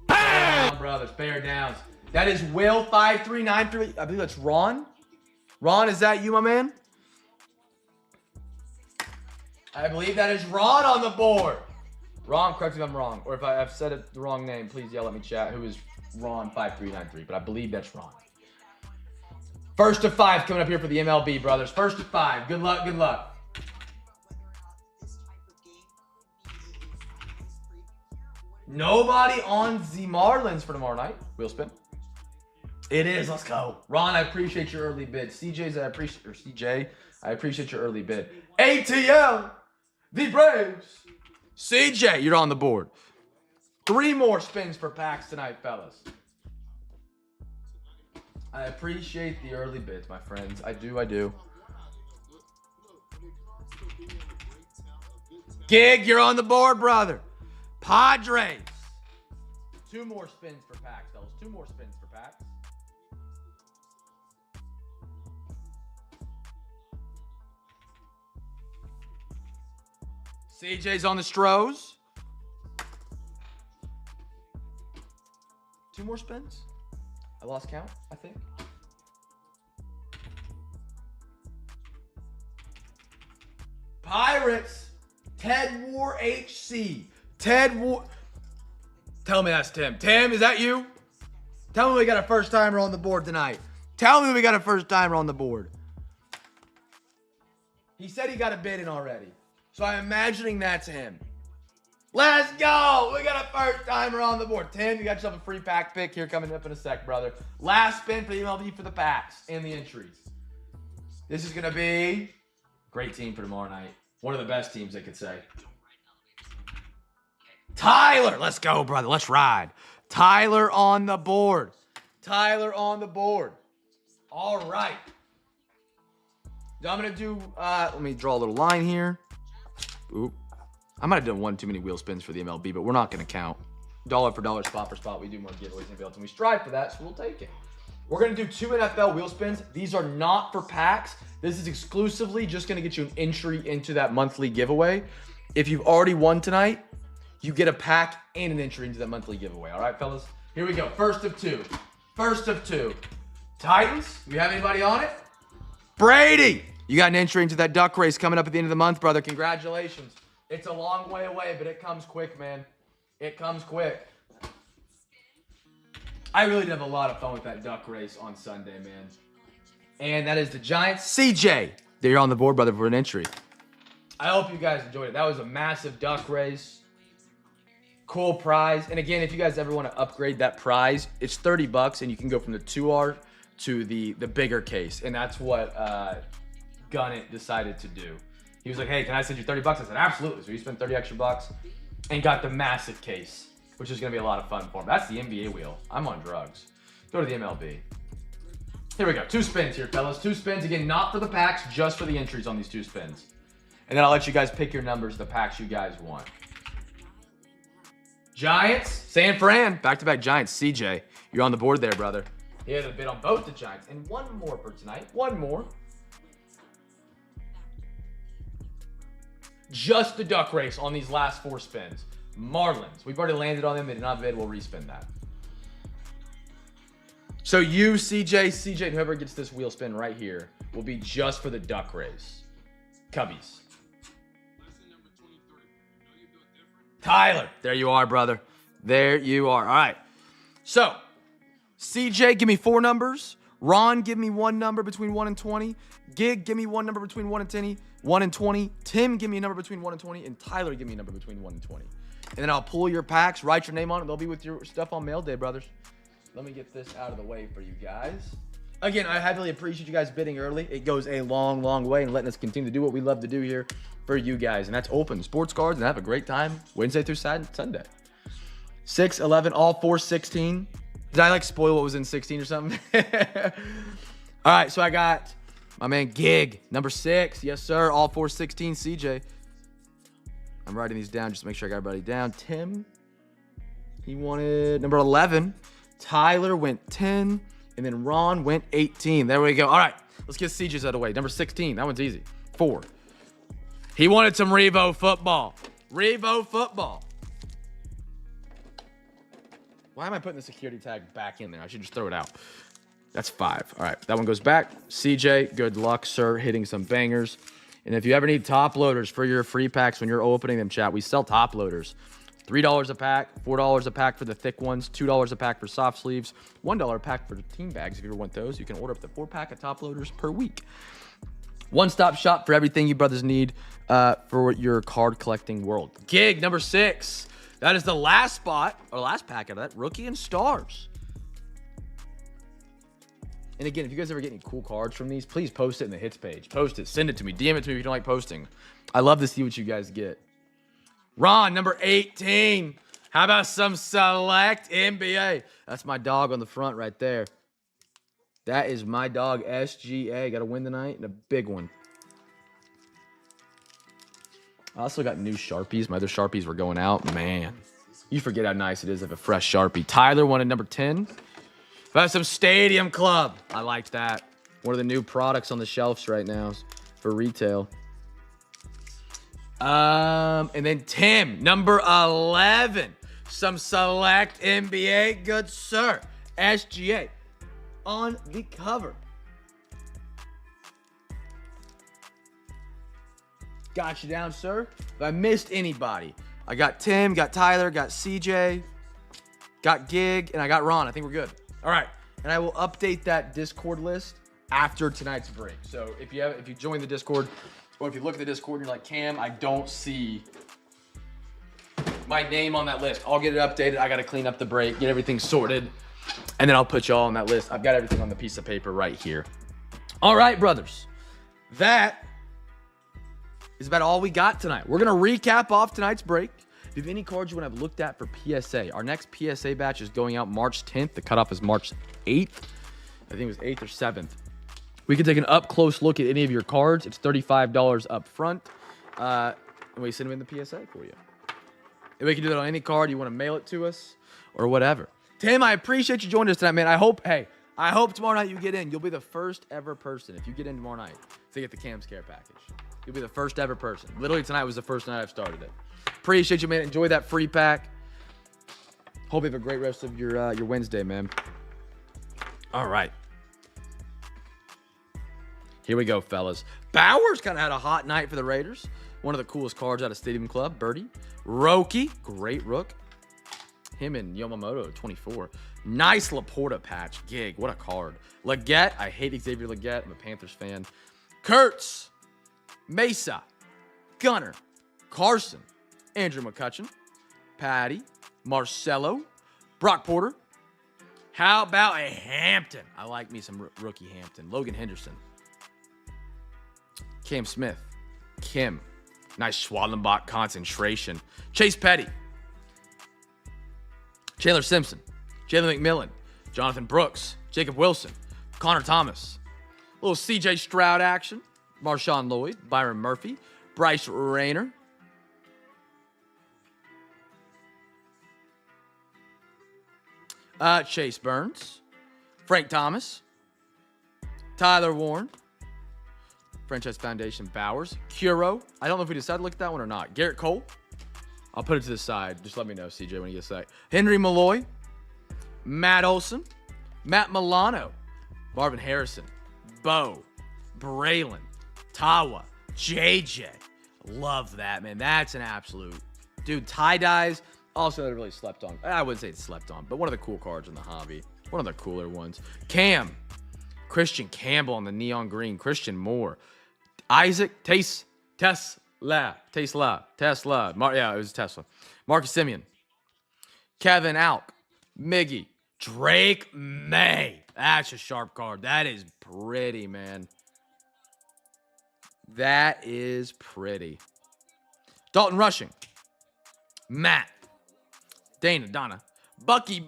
Bear down, brothers. Bear downs. That is Will 5393. I believe that's Ron. Ron, is that you, my man? I believe that is Ron on the board. Ron, correct me if I'm wrong, or if I've said it the wrong name, please yell at me, chat. Who is Ron 5393? But I believe that's Ron. First of 5 coming up here for the MLB, brothers. First of 5. Good luck. Good luck. Nobody on the Marlins for tomorrow night. Wheel spin. It is. Let's go. Ron, I appreciate your early bid. CJ, I appreciate your early bid. ATL, the Braves. CJ, you're on the board. 3 more spins for packs tonight, fellas. I appreciate the early bids, my friends. I do. Gig, you're on the board, brother. Padres. 2 more spins for packs, fellas. 2 more spins for packs. CJ's on the Stros. 2 more spins. I lost count, I think. Pirates. Ted War HC. Ted War. Tell me that's Tim. Tim, is that you? Tell me we got a first timer on the board tonight. Tell me we got a first timer on the board. He said he got a bid in already. So I'm imagining that's him. Let's go. We got a first timer on the board. Tim, you got yourself a free pack pick here coming up in a sec, brother. Last spin for the MLB for the packs and the entries. This is going to be a great team for tomorrow night. One of the best teams, they could say. Tyler, let's go, brother. Let's ride. Tyler on the board. Tyler on the board. All right. Now I'm going to do, let me draw a little line here. Oop. I might have done 1 too many wheel spins for the MLB, but we're not going to count. Dollar for dollar, spot for spot. We do more giveaways and builds, and we strive for that, so we'll take it. We're going to do 2 NFL wheel spins. These are not for packs. This is exclusively just going to get you an entry into that monthly giveaway. If you've already won tonight, you get a pack and an entry into that monthly giveaway. All right, fellas? Here we go. First of 2. First of 2. Titans, we have anybody on it? Brady, you got an entry into that duck race coming up at the end of the month, brother. Congratulations. It's a long way away, but it comes quick, man. It comes quick. I really did have a lot of fun with that duck race on Sunday, man. And that is the Giants. CJ, there you're on the board, brother, for an entry. I hope you guys enjoyed it. That was a massive duck race. Cool prize. And again, if you guys ever want to upgrade that prize, it's $30, and you can go from the 2R to the bigger case. And that's what Gunnett decided to do. He was like, hey, can I send you $30? I said, absolutely. So he spent 30 extra bucks and got the massive case, which is going to be a lot of fun for him. That's the NBA wheel. I'm on drugs. Go to the MLB. Here we go. 2 spins here, fellas. 2 spins. Again, not for the packs, just for the entries on these 2 spins. And then I'll let you guys pick your numbers, the packs you guys want. Giants, San Fran. Back-to-back Giants. CJ, you're on the board there, brother. He had a bid on both the Giants. And one more for tonight. One more. Just the duck race on these last 4 spins. Marlins. We've already landed on them. They did not bid. We'll respin that. So you, CJ, and whoever gets this wheel spin right here will be just for the duck race. Cubbies. Tyler. There you are, brother. There you are. All right. So, CJ, give me 4 numbers. Ron, give me 1 number between 1 and 20. Gig, give me 1 number between 1 and 10. 1 and 20. Tim, give me a number between 1 and 20. And Tyler, give me a number between 1 and 20. And then I'll pull your packs, write your name on it. They'll be with your stuff on mail day, brothers. Let me get this out of the way for you guys. Again, I heavily appreciate you guys bidding early. It goes a long, long way in letting us continue to do what we love to do here for you guys. And that's open sports cards and have a great time Wednesday through Sunday. 6, 11, all 4, 16. Did I like spoil what was in 16 or something? All right, so I got my man Gig, number 6. Yes, sir. All 4, 16, CJ. I'm writing these down just to make sure I got everybody down. Tim, he wanted number 11. Tyler went 10. And then Ron went 18. There we go. All right, let's get CJ's out of the way. Number 16. That one's easy. 4. He wanted some Revo football. Revo football. Why am I putting the security tag back in there? I should just throw it out. That's 5. All right, that one goes back. CJ, good luck, sir, hitting some bangers. And if you ever need top loaders for your free packs when you're opening them, chat, we sell top loaders. $3 a pack, $4 a pack for the thick ones, $2 a pack for soft sleeves, $1 a pack for team bags if you ever want those. You can order up to 4-pack of top loaders per week. One-stop shop for everything you brothers need for your card collecting world. Gig, number 6. That is the last spot, or last pack of that, Rookie and Stars. And again, if you guys ever get any cool cards from these, please post it in the hits page. Post it, send it to me, DM it to me if you don't like posting. I love to see what you guys get. Ron, number 18. How about some select NBA? That's my dog on the front right there. That is my dog, SGA. Got to win tonight and a big one. I also got new Sharpies. My other Sharpies were going out. Man, you forget how nice it is to have a fresh Sharpie. Tyler wanted number 10. How about some Stadium Club? I liked that. One of the new products on the shelves right now for retail. And then Tim, number 11. Some select NBA. Good sir. SGA on the cover. Got you down, sir. If I missed anybody, I got Tim, got Tyler, got CJ, got Gig, and I got Ron. I think we're good. All right. And I will update that Discord list after tonight's break. So if you join the Discord, or if you look at the Discord and you're like, Cam, I don't see my name on that list. I'll get it updated. I got to clean up the break, get everything sorted, and then I'll put y'all on that list. I've got everything on the piece of paper right here. All right, brothers. That is about all we got tonight. We're going to recap off tonight's break. If you have any cards you want to have looked at for PSA, our next PSA batch is going out March 10th. The cutoff is March 8th. I think it was 8th or 7th. We can take an up-close look at any of your cards. It's $35 up front. And we send them in the PSA for you. And we can do that on any card. You want to mail it to us or whatever. Tim, I appreciate you joining us tonight, man. I hope tomorrow night you get in. You'll be the first ever person, if you get in tomorrow night, to get the Cam's Care package. You'll be the first ever person. Literally tonight was the first night I've started it. Appreciate you, man. Enjoy that free pack. Hope you have a great rest of your Wednesday, man. All right. Here we go, fellas. Bowers kind of had a hot night for the Raiders. One of the coolest cards out of Stadium Club. Birdie. Roki, great rook. Him and Yamamoto, 24. Nice Laporta patch. Gig, what a card. Leggett, I hate Xavier Leggett. I'm a Panthers fan. Kurtz, Mesa, Gunner, Carson, Andrew McCutcheon, Patty, Marcelo, Brock Porter. How about a Hampton? I like me some rookie Hampton. Logan Henderson. Cam Smith. Kim. Nice Schwallenbach concentration. Chase Petty. Chandler Simpson. Jalen McMillan. Jonathan Brooks. Jacob Wilson. Connor Thomas. A little CJ Stroud action. Marshawn Lloyd, Byron Murphy, Bryce Rayner. Chase Burns, Frank Thomas, Tyler Warren, Franchise Foundation Bowers, Curo. I don't know if we decided to look at that one or not. Garrett Cole. I'll put it to the side. Just let me know, CJ, when you get that. Henry Malloy, Matt Olson, Matt Milano, Marvin Harrison, Bo, Braylon, Tawa, JJ. Love that, man. That's an absolute. Dude, tie-dyes. Also, that really slept on. I wouldn't say it's slept on, but one of the cool cards in the hobby. One of the cooler ones. Cam. Christian Campbell on the neon green. Christian Moore. Isaac Tesla. Yeah, it was Tesla. Marcus Simeon. Kevin Alk. Miggy. Drake May. That's a sharp card. That is pretty, man. That is pretty. Dalton Rushing. Matt. Donna. Bucky.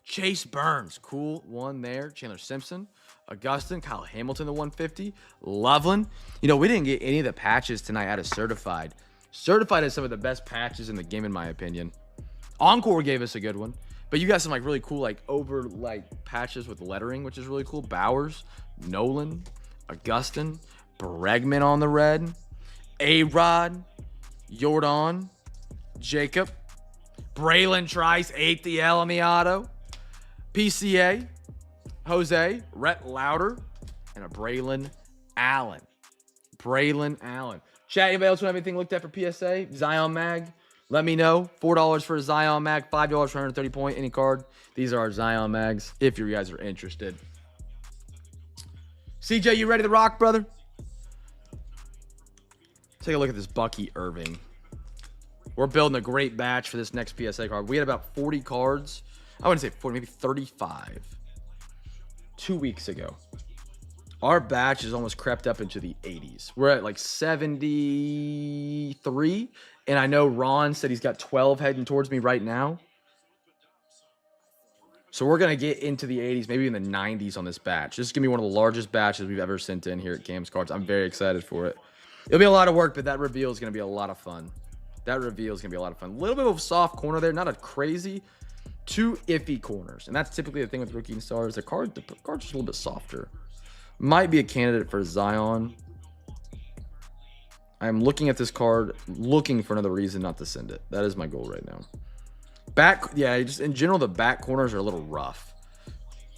Chase Burns. Cool one there. Chandler Simpson. Augustin. Kyle Hamilton, the 150. Loveland. You know, we didn't get any of the patches tonight out of Certified. Certified is some of the best patches in the game, in my opinion. Encore gave us a good one. But you got some, like, really cool, like, patches with lettering, which is really cool. Bowers. Nolan. Augustin. Bregman on the red. A-Rod. Jordan. Jacob. Braylon Trice, 8th EL on the auto. PCA, Jose, Rhett Louder, and a Braylon Allen. Chat, anybody else have anything looked at for PSA? Zion Mag, let me know. $4 for a Zion Mag, $5 for 130 point, any card. These are our Zion Mags, if you guys are interested. CJ, you ready to rock, brother? Take a look at this Bucky Irving. We're building a great batch for this next PSA card. We had about 40 cards. I wouldn't say 40, maybe 35. 2 weeks ago. Our batch has almost crept up into the 80s. We're at like 73. And I know Ron said he's got 12 heading towards me right now. So we're going to get into the 80s, maybe in the 90s on this batch. This is going to be one of the largest batches we've ever sent in here at Cam's Cards. I'm very excited for it. It'll be a lot of work, but that reveal is going to be a lot of fun. A little bit of a soft corner there. Not a crazy. 2 iffy corners. And that's typically the thing with rookie stars. The card's just a little bit softer. Might be a candidate for Zion. I'm looking at this card, looking for another reason not to send it. That is my goal right now. Yeah, just in general, the back corners are a little rough.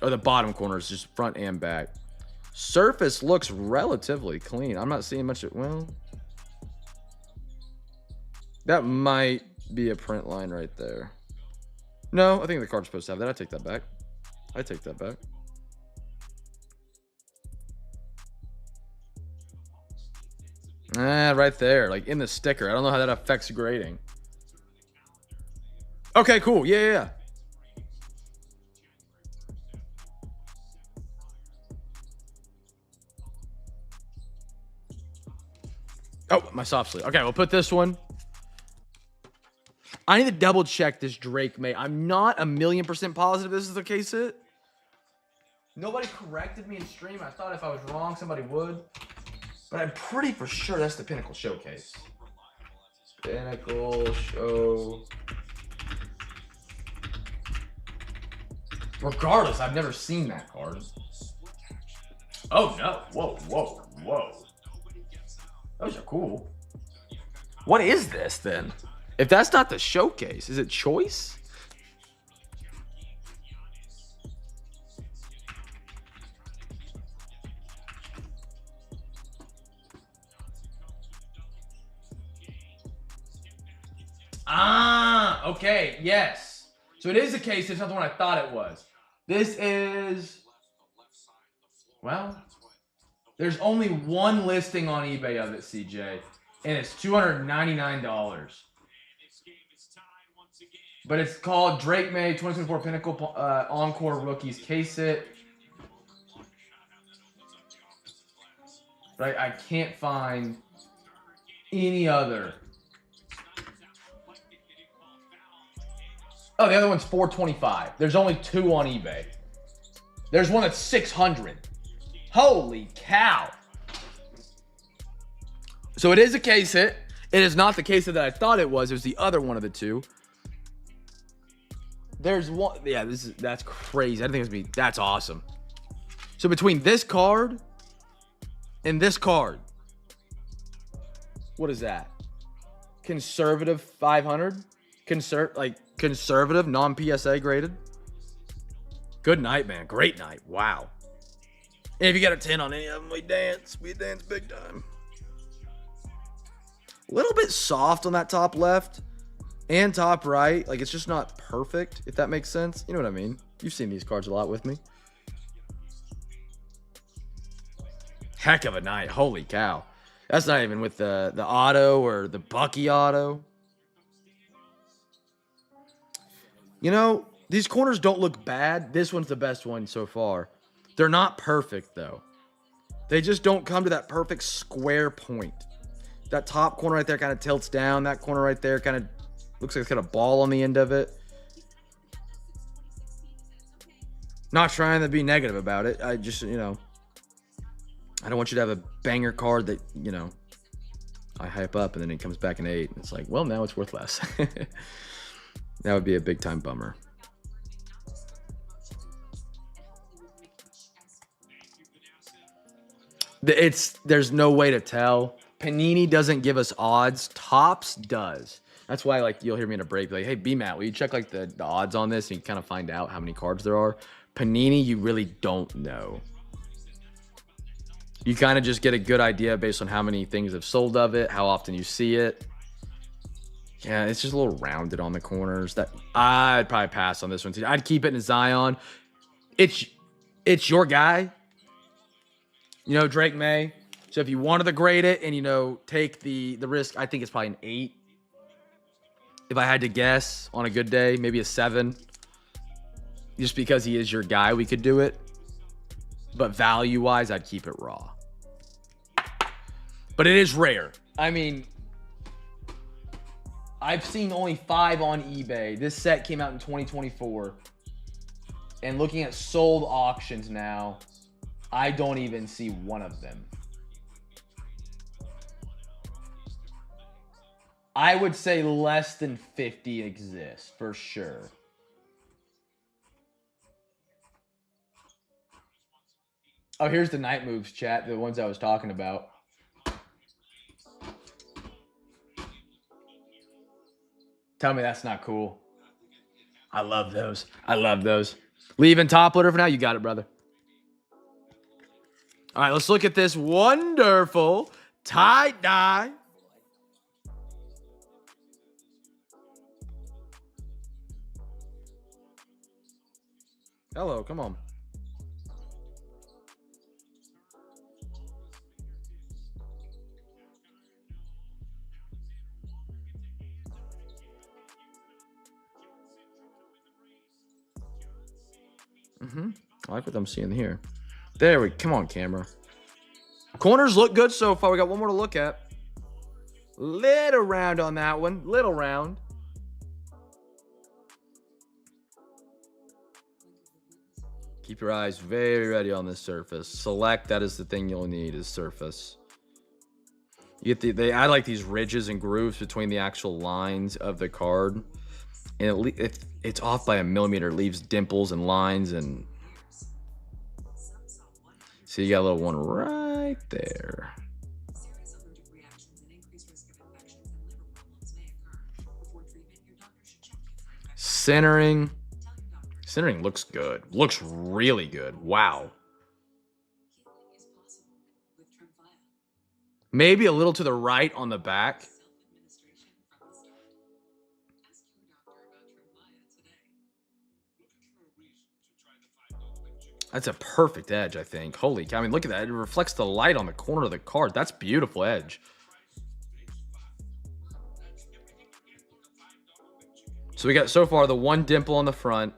Or the bottom corners, just front and back. Surface looks relatively clean. I'm not seeing much. Well, that might be a print line right there. No, I think the card's supposed to have that. I take that back. Right there, like in the sticker. I don't know how that affects grading. Okay, cool. Yeah. Oh, my soft sleeve. Okay, we'll put this one. I need to double check this Drake May. I'm not 1,000,000% positive this is the case hit. Nobody corrected me in stream. I thought if I was wrong, somebody would. But I'm pretty for sure that's the Pinnacle Showcase. Pinnacle Show. Regardless, I've never seen that card. Oh, no. Whoa. Those are cool. What is this, then? If that's not the Showcase, is it Choice? Ah, okay, yes. So it is the case. It's not the one I thought it was. This is, well, there's only one listing on eBay of it, CJ, and it's $299. But it's called Drake May 2024 Pinnacle Encore Rookies Case Hit. But I can't find any other. Oh, the other one's $425. There's only 2 on eBay. There's one that's 600. Holy cow. So it is a case hit. It is not the case hit that I thought it was. It was the other one of the two. There's one. Yeah, that's crazy. I didn't think it was me. That's awesome. So between this card and this card, what is that? Conservative 500? Conservative, non-PSA graded? Good night, man. Great night. Wow. And if you got a 10 on any of them, we dance. We dance big time. A little bit soft on that top left and top right. Like, it's just not perfect, if that makes sense. You know what I mean? You've seen these cards a lot with me. Heck of a night. Holy cow. That's not even with the auto or the Bucky auto. You know, these corners don't look bad. This one's the best one so far. They're not perfect, though. They just don't come to that perfect square point. That top corner right there kind of tilts down. That corner right there kind of looks like it's got a ball on the end of it. Not trying to be negative about it. I just, you know, I don't want you to have a banger card that, you know, I hype up and then it comes back an 8. And it's like, well, now it's worth less. That would be a big time bummer. There's no way to tell. Panini doesn't give us odds. Topps does. That's why, like, you'll hear me in a break, like, hey, B-Matt, will you check, like, the odds on this and you kind of find out how many cards there are? Panini, you really don't know. You kind of just get a good idea based on how many things have sold of it, how often you see it. Yeah, it's just a little rounded on the corners. That I'd probably pass on this one too. I'd keep it in Zion. It's your guy. You know, Drake May. So if you wanted to grade it and, you know, take the risk, I think it's probably an 8. If I had to guess on a good day, maybe a 7. Just because he is your guy, we could do it. But value-wise, I'd keep it raw. But it is rare. I mean, I've seen only 5 on eBay. This set came out in 2024. And looking at sold auctions now, I don't even see one of them. I would say less than 50 exist, for sure. Oh, here's the night moves, chat. The ones I was talking about. Tell me that's not cool. I love those. I love those. Leaving top loader for now. You got it, brother. All right, let's look at this wonderful tie-dye. Hello, come on. I like what I'm seeing here. There we come on, camera. Corners look good so far. We got one more to look at. Little round on that one. Little round. Keep your eyes very ready on this surface. Select, that is the thing you'll need, is surface. You get they add like these ridges and grooves between the actual lines of the card. And it's off by a millimeter. It leaves dimples and lines and... So you got a little one right there. Centering. Centering looks good. Looks really good. Wow. Maybe a little to the right on the back. That's a perfect edge, I think. Holy cow. I mean, look at that. It reflects the light on the corner of the card. That's beautiful edge. So we got so far the one dimple on the front,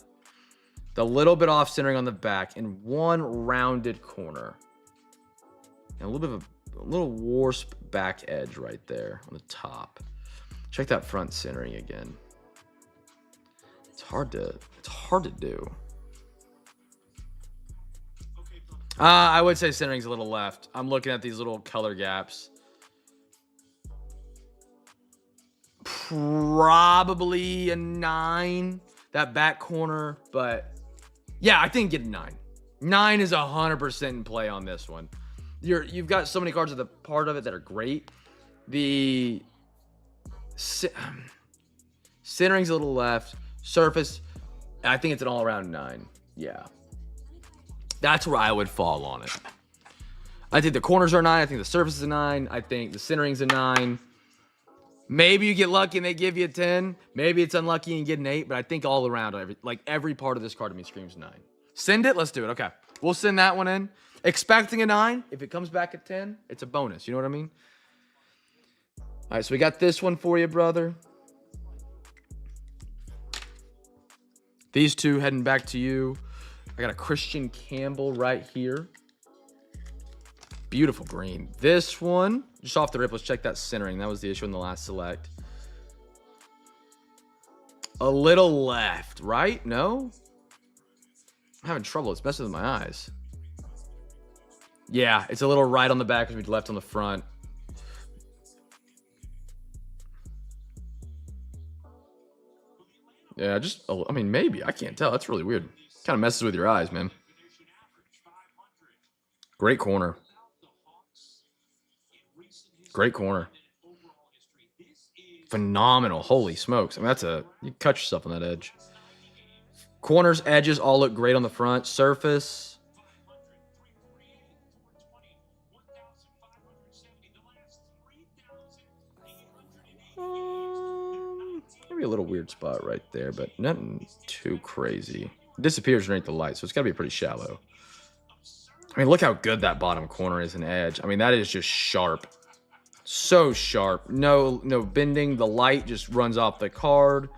the little bit off centering on the back, and one rounded corner. And a little bit of a little wasp back edge right there on the top. Check that front centering again. It's hard to do. I would say centering's a little left. I'm looking at these little color gaps. Probably a 9. That back corner, but yeah, I think get a 9. 9 is 100% in play on this one. You've got so many cards at the part of it that are great. The centering's a little left. Surface, I think it's an all-around 9. Yeah. That's where I would fall on it. I think the corners are 9. I think the surface is a 9. I think the centering's a 9. Maybe you get lucky and they give you a 10. Maybe it's unlucky and you get an 8. But I think all around, every part of this card to me screams 9. Send it. Let's do it. Okay. We'll send that one in. Expecting a 9. If it comes back at 10, it's a bonus. You know what I mean? All right. So we got this one for you, brother. These two heading back to you. I got a Christian Campbell right here. Beautiful green. This one, just off the rip, let's check that centering. That was the issue in the last select. A little left, right? No? I'm having trouble. It's messing with my eyes. Yeah, it's a little right on the back because we left on the front. Yeah, I mean, maybe. I can't tell. That's really weird. Kind of messes with your eyes, man. Great corner. Great corner. Phenomenal. Holy smokes. I mean, you cut yourself on that edge. Corners, edges all look great on the front. Surface. Maybe a little weird spot right there, but nothing too crazy. It disappears underneath the light, so it's got to be pretty shallow. I mean, look how good that bottom corner is in edge. I mean, that is just sharp. So sharp. No bending. The light just runs off the card.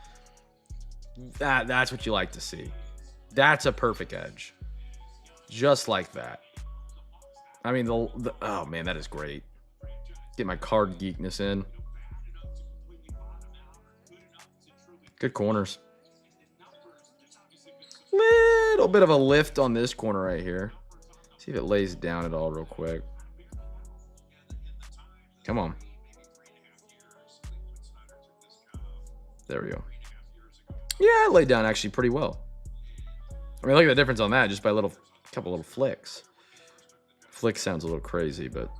That's what you like to see. That's a perfect edge. Just like that. I mean, oh, man, that is great. Get my card geekness in. Good corners. Little bit of a lift on this corner right here. See if it lays down at all real quick. Come on. There we go. Yeah, it laid down actually pretty well. I mean, look at the difference on that just by a couple little flicks. Flick sounds a little crazy, but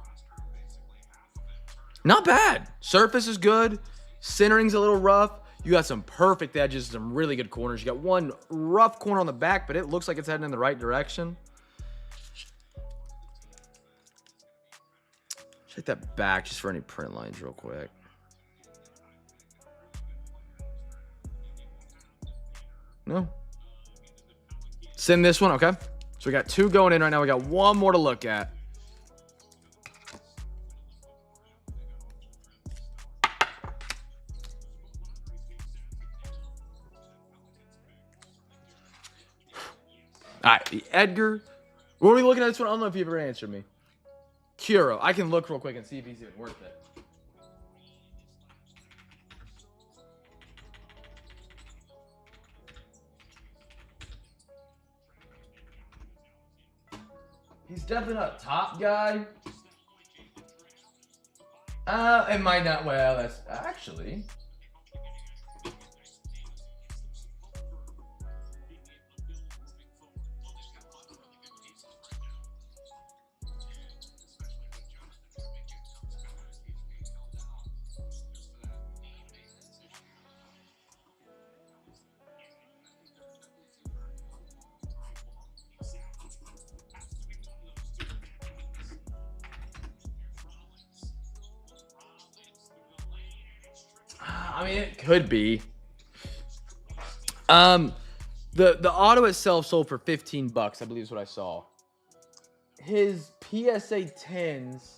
not bad. Surface is good. Centering's a little rough. You got some perfect edges, some really good corners. You got one rough corner on the back, but it looks like it's heading in the right direction. Check that back just for any print lines real quick. No. Send this one, okay. So we got 2 going in right now. We got 1 more to look at. All right, the Edgar. What are we looking at this one? I don't know if you ever answered me. Curo. I can look real quick and see if he's even worth it. He's definitely not a top guy. It might not. Well, that's actually. I mean, it could be. The auto itself sold for $15, I believe is what I saw. His PSA 10s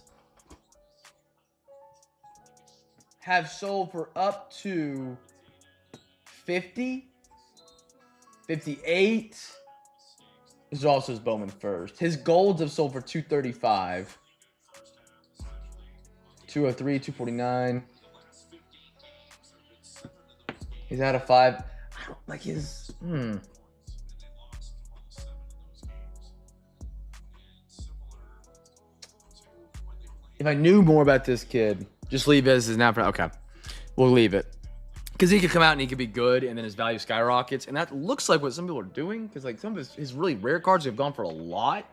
have sold for up to 50, 58. This is also his Bowman first. His golds have sold for $235, 203, 249. He's out of 5. I don't like his. if I knew more about this kid, just leave it as his now. Okay, we'll leave it. Because he could come out and he could be good, and then his value skyrockets. And that looks like what some people are doing. Because like some of his really rare cards have gone for a lot.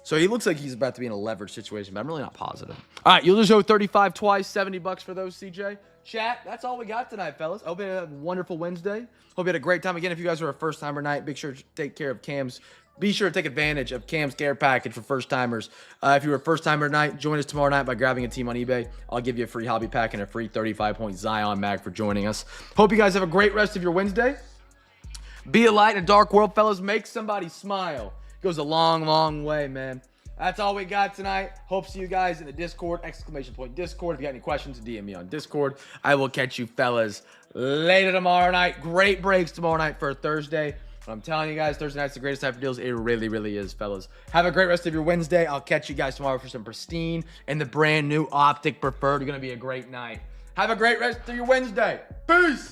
So he looks like he's about to be in a leverage situation, but I'm really not positive. All right, you'll just owe 35 twice, 70 bucks for those, CJ. Chat, that's all we got tonight, fellas. Hope you had a wonderful Wednesday. Hope you had a great time. Again, if you guys are a first-timer night, be sure to take care of Cam's. Be sure to take advantage of Cam's care package for first-timers. If you're a first-timer night, join us tomorrow night by grabbing a team on eBay. I'll give you a free hobby pack and a free 35-point Zion mag for joining us. Hope you guys have a great rest of your Wednesday. Be a light in a dark world, fellas. Make somebody smile. It goes a long, long way, man. That's all we got tonight. Hope to see you guys in the Discord, ! Discord. If you got any questions, DM me on Discord. I will catch you fellas later tomorrow night. Great breaks tomorrow night for a Thursday. But I'm telling you guys, Thursday night's the greatest time for deals. It really, really is, fellas. Have a great rest of your Wednesday. I'll catch you guys tomorrow for some pristine and the brand new Optic Preferred. It's going to be a great night. Have a great rest of your Wednesday. Peace.